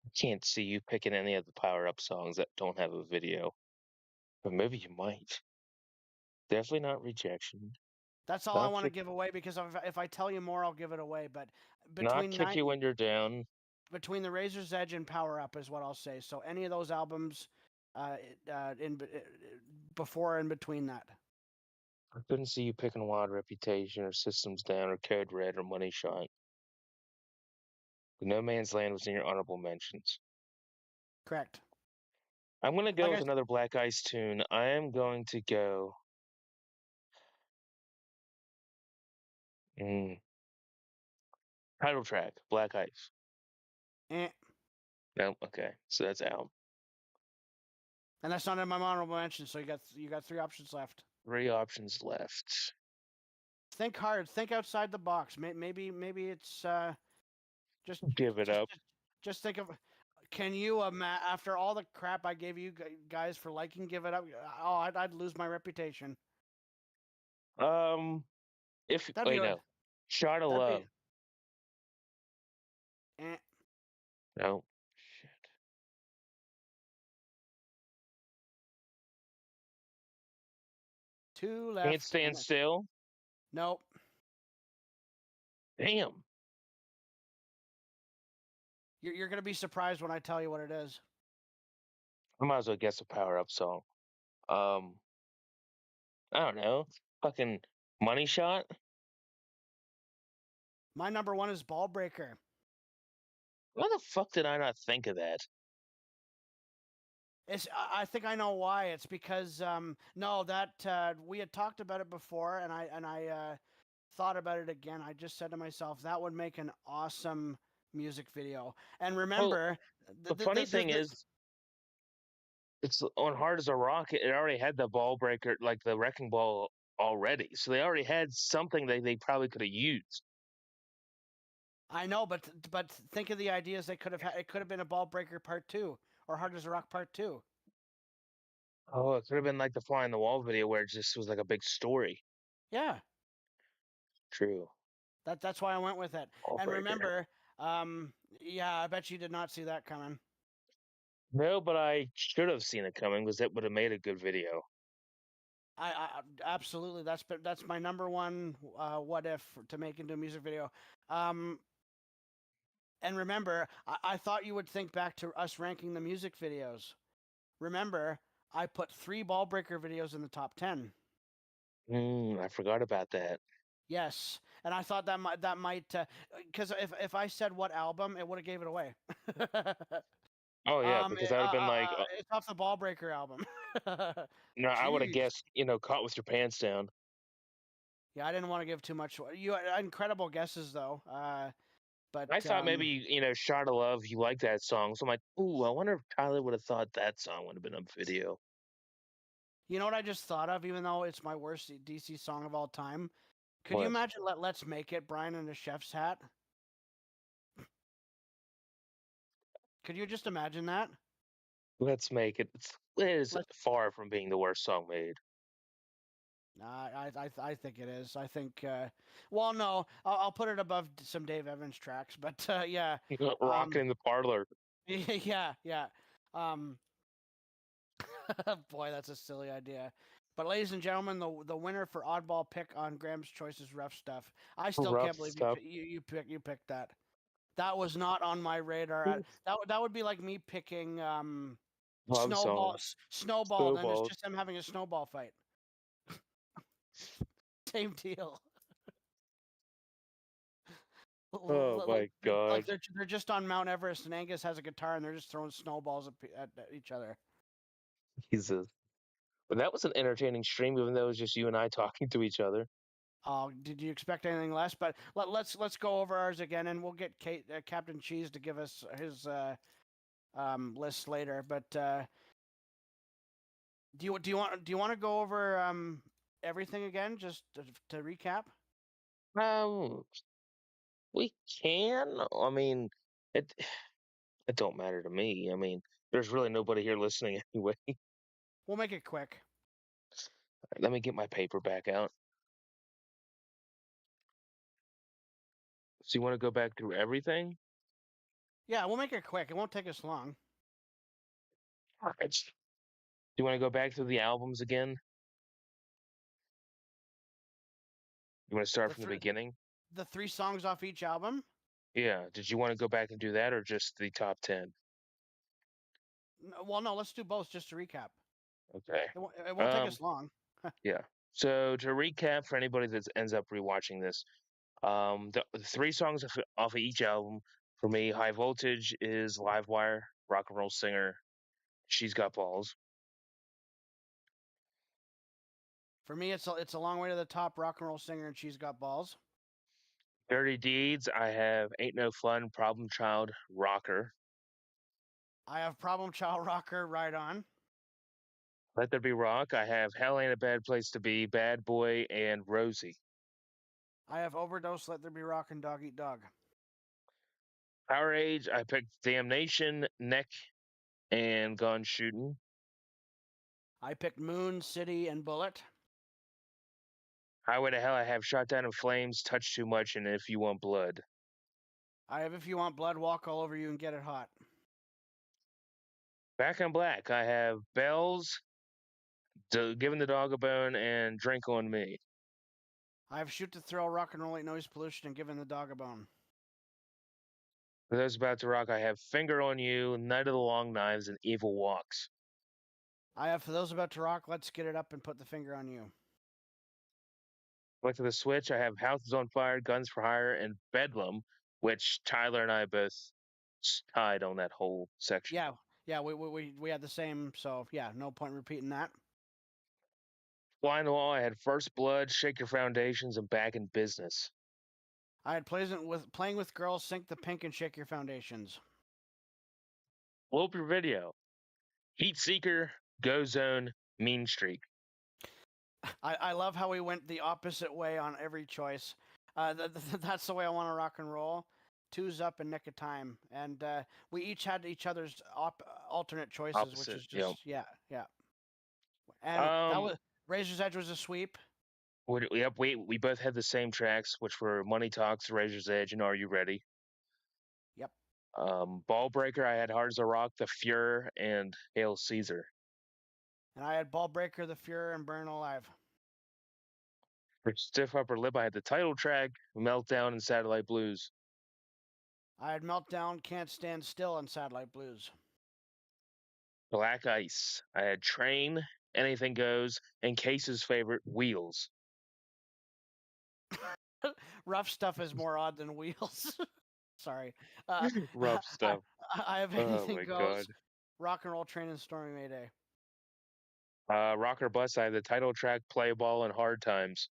I can't see you picking any of the Power Up songs that don't have a video, but maybe you might. Definitely not Rejection. That's all I Not want to kick, give away because if I tell you more, I'll give it away. But not between kick you when you're down. between the Razor's Edge and Power Up is what I'll say. So any of those albums, before and between that. I couldn't see you picking Wild Reputation or Systems Down or Code Red or Money Shot. No Man's Land was in your honorable mentions. Correct. I'm gonna go Like with another Black Ice tune. I am going to go. Mm, title track, Black Ice. eh. No, okay, so that's out. And that's not in my honorable mention. So you got three options left. Three options left. Think hard. Think outside the box. Maybe it's just Give it just up. just think of. Can you after all the crap I gave you guys for liking Give It Up? Oh, I'd lose my reputation. Um, if That'd be wait no, Shot of that'd be Love. eh. No, shit. Two Can't left. stand And still. nope. Damn. You're gonna be surprised when I tell you what it is. I might as well guess a Power Up song. Um, I don't know. Fucking Money Shot. My number one is Ball Breaker. Why the fuck did I not think of that? I think I know why. It's because no, that we had talked about it before, and I thought about it again. I just said to myself that would make an awesome music video. And Well, remember, the funny thing is, it's on Hard as a Rock. It already had the Ball Breaker, like the Wrecking Ball already. So they already had something they probably could have used. I know, but think of the ideas they could have had. It could have been a Ball Breaker Part 2 or Hard as a Rock Part 2. Oh, it could have been like the Fly on the Wall video where it just was like a big story. Yeah, True. that's why I went with it. Ball And Breaker. remember, yeah, I bet you did not see that coming. No, but I should have seen it coming because it would have made a good video. I absolutely that's my number one what if to make into a music video. Um, and remember, I thought you would think back to us ranking the music videos. Remember, I put 3 Ball Breaker videos in the top 10. I forgot about that. Yes, and I thought that might because if I said what album, it would have gave it away. Oh yeah, because that would have been like, It's off the Ball Breaker album. no, I would have Jeez. guessed, Caught with Your Pants Down. Yeah, I didn't want to give too much. You incredible guesses though. But I thought maybe, Shot of Love, you like that song. So I'm like, ooh, I wonder if Tyler would have thought that song would have been a video. you know what I just thought of? Even though it's my worst DC song of all time, could you What? imagine Let's Make It, Brian in a chef's hat? Could you just imagine that? Let's make it. It is Let's. far from being the worst song made. I think it is. I think. Well, no, I'll put it above some Dave Evans tracks, but yeah, Rockin' in the Parlor. yeah, yeah. Um, boy, that's a silly idea. But ladies and gentlemen, the winner for oddball pick on Graham's Choice is Rough Stuff. I still Rough can't believe stuff. you picked that. That was not on my radar. That would be like me picking Love song. Snowball. Then it's Snowball. just them having a snowball fight. Same deal. Oh my Like God. they're just on Mount Everest and Angus has a guitar and they're just throwing snowballs at each other. Jesus. But that was an entertaining stream, even though it was just you and I talking to each other. Oh, did you expect anything less? But let's go over ours again, and we'll get Captain Cheese to give us his list later. But do you want to go over everything again, just to recap? Um, we can. I mean, it it don't matter to me. I mean, there's really nobody here listening anyway. We'll make it quick. Let me get my paper back out. So you want to go back through everything? Yeah, we'll make it quick. It won't take us long. All right. Do you want to go back through the albums again? You want to start The from the three beginning? the three songs off each album. Yeah. Did you want to go back and do that, or just the top 10? Well, no, let's do both just to recap. Okay. It won't take Um. us long. Yeah. So to recap for anybody that ends up rewatching this, the three songs off of each album for me, High Voltage is Livewire, Rock and Roll Singer, She's Got Balls. For me, it's a long way to the top. Rock and roll singer, and she's got balls. Dirty Deeds, I have Ain't No Fun, Problem Child, Rocker. I have Problem Child Rocker right on. Let There Be Rock, I have Hell Ain't a Bad Place to Be, Bad Boy, and Rosie. I have Overdose, Let There Be Rock, and Dog Eat Dog. Power Age, I picked Damnation, Neck, and Gone Shooting. I picked Moon, City, and Bullet. Highway to Hell, I have Shot Down in Flames, Touch Too Much, and If You Want Blood. I have If You Want Blood, Walk All Over You and Get It Hot. Back on Black, I have Bells, Giving the Dog a Bone, and Drink on Me. I have Shoot to Thrill, Rock and Roll Ain't Noise Pollution, and Giving the Dog a Bone. For those about to rock, I have Finger on You, Night of the Long Knives, and Evil Walks. I have For Those About to Rock, Let's Get It Up and Put the Finger on You. Back to the Switch, I have Houses on Fire, Guns for Hire, and Bedlam, which Tyler and I both tied on that whole section. Yeah, yeah, we had the same, so yeah, no point repeating that. Fly on the Wall, I had First Blood, Shake Your Foundations, and Back in Business. I had Playing with Girls, Sink the Pink, and Shake Your Foundations. Blow Up Your Video, Heat Seeker, Go Zone, Mean Streak. I love how we went the opposite way on every choice. That's the way I want to rock and roll. Two's Up and Nick of Time, and we each had each other's alternate choices, which Opposite, is yep. just yeah. And that Um, was Razor's Edge was a sweep. yep, we both had the same tracks, which were Money Talks, Razor's Edge, and Are You Ready? Yep. Ball Breaker, I had Hard as a Rock, The Fuhrer, and Hail Caesar. And I had Ball Breaker, The Fuhrer, and Burn Alive. For Stiff Upper Lip, I had the title track, Meltdown, and Satellite Blues. I had Meltdown, Can't Stand Still, and Satellite Blues. Black Ice, I had Train, Anything Goes, and Case's favorite, Wheels. Rough Stuff is more odd than Wheels. Sorry. Uh, Rough I, stuff. I have Oh Anything my god. Goes, Rock and Roll Train, and Stormy Mayday. Rocker Bus, I had the title track, Play Ball, and Hard Times.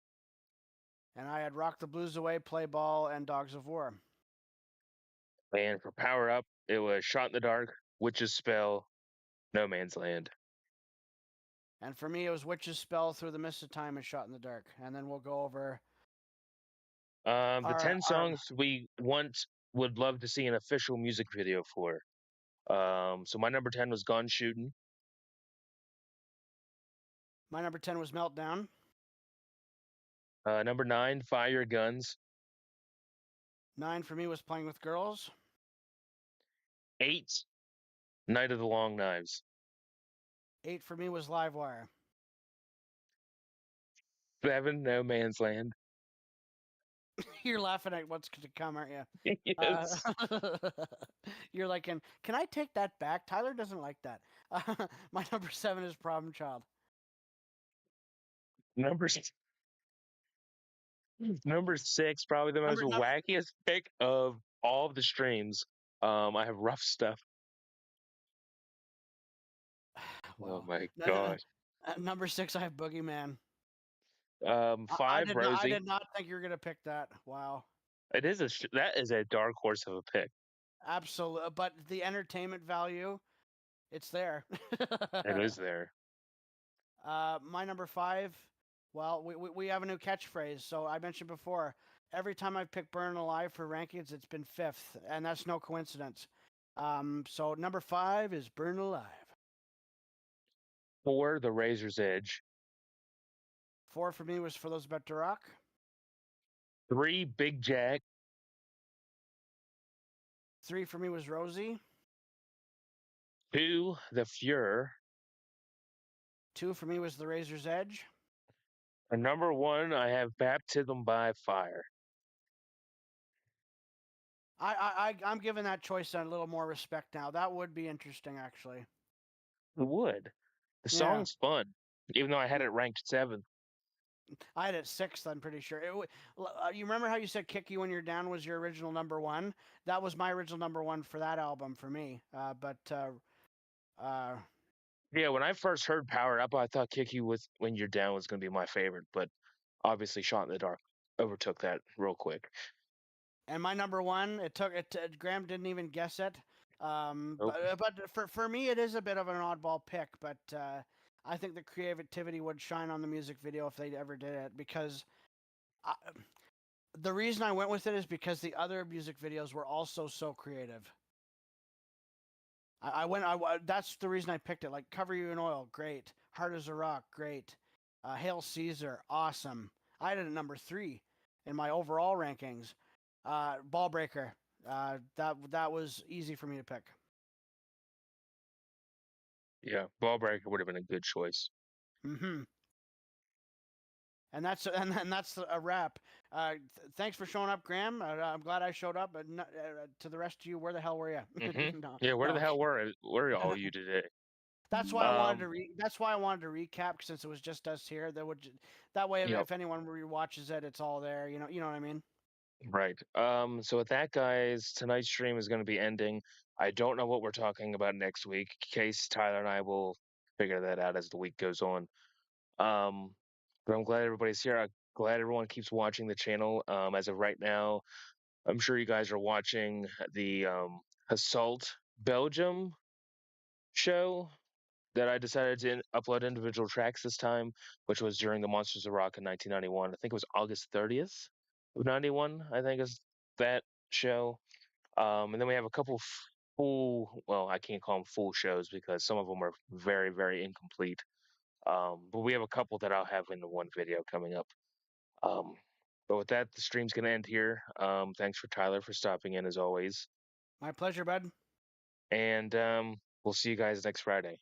And I had Rock the Blues Away, Play Ball, and Dogs of War. And for Power Up, it was Shot in the Dark, Witch's Spell, No Man's Land. And for me, it was Witch's Spell, Through the Mist of Time, and Shot in the Dark. And then we'll go over The our 10 songs we would love to see an official music video for. So my number 10 was Gone Shooting. my number 10 was Meltdown. Number 9, Fire Your Guns. 9 for me was Playing with Girls. 8, Night of the Long Knives. 8 for me was Livewire. 7, No Man's Land. You're laughing at what's to come, aren't you? Yes. You're like, can I take that back? Tyler doesn't like that. My number 7 is Problem Child. Number number 6, probably the most Number wackiest pick of all of the streams. I have Rough Stuff. Oh Wow. my God. At number 6, I have Boogeyman. I 5, did not. I Rosie. did not think you were gonna pick that. Wow. It is that is a dark horse of a pick. Absolutely. But the entertainment value, it's there. It is there. My number 5. Well, we have a new catchphrase. So I mentioned before, every time I've picked Burn Alive for rankings, it's been 5th, and that's no coincidence. So number 5 is Burn Alive. 4, The Razor's Edge. 4 for me was For Those About to Rock. 3, Big Jack. 3 for me was Rosie. 2, The Fuhrer. 2 for me was The Razor's Edge. And number 1, I have Baptism by Fire. I'm giving that choice a little more respect now. That would be interesting, actually. It would. The Yeah. song's fun, even though I had it ranked 7th. I had it 6th, I'm pretty sure. You remember how you said Kick You When You're Down was your original number 1? That was my original number 1 for that album for me. Uh, Yeah, when I first heard Power Up, I thought Kick You with When You're Down was going to be my favorite, but obviously Shot in the Dark overtook that real quick. and my number 1, Graham didn't even guess it. Nope. But for me, it is a bit of an oddball pick, but I think the creativity would shine on the music video if they ever did it because. I, the reason I went with it is because the other music videos were also so creative. That's the reason I picked it. Like Cover You in Oil, great. Hard as a Rock, great. Hail Caesar, awesome. I had it at number 3 in my overall rankings. Ball Breaker, that was easy for me to pick. Yeah, Ballbreaker would have been a good choice. Hmm. And that's a wrap. Thanks for showing up, Graham. I'm glad I showed up. But to the rest of you, where the hell were you? No, Yeah, where the no. hell were all you today? That's why I wanted Um, to That's why I wanted to recap since it was just us here. That way, yep, if anyone rewatches it, it's all there. You know what I mean. right. So with that, guys, tonight's stream is going to be ending. I don't know what we're talking about next week. Case Tyler and I will figure that out as the week goes on. Um, but I'm glad everybody's here. I'm glad everyone keeps watching the channel. As of right now, I'm sure you guys are watching the Assault Belgium show that I decided to upload individual tracks this time, which was during the Monsters of Rock in 1991. I think it was August 30th of 91, I think is that show. And then we have a couple full, well, I can't call them full shows because some of them are very, very incomplete. But we have a couple that I'll have in the one video coming up. Um, but with that, the stream's going to end here. Thanks for Tyler for stopping in as always. My pleasure, bud. And we'll see you guys next Friday.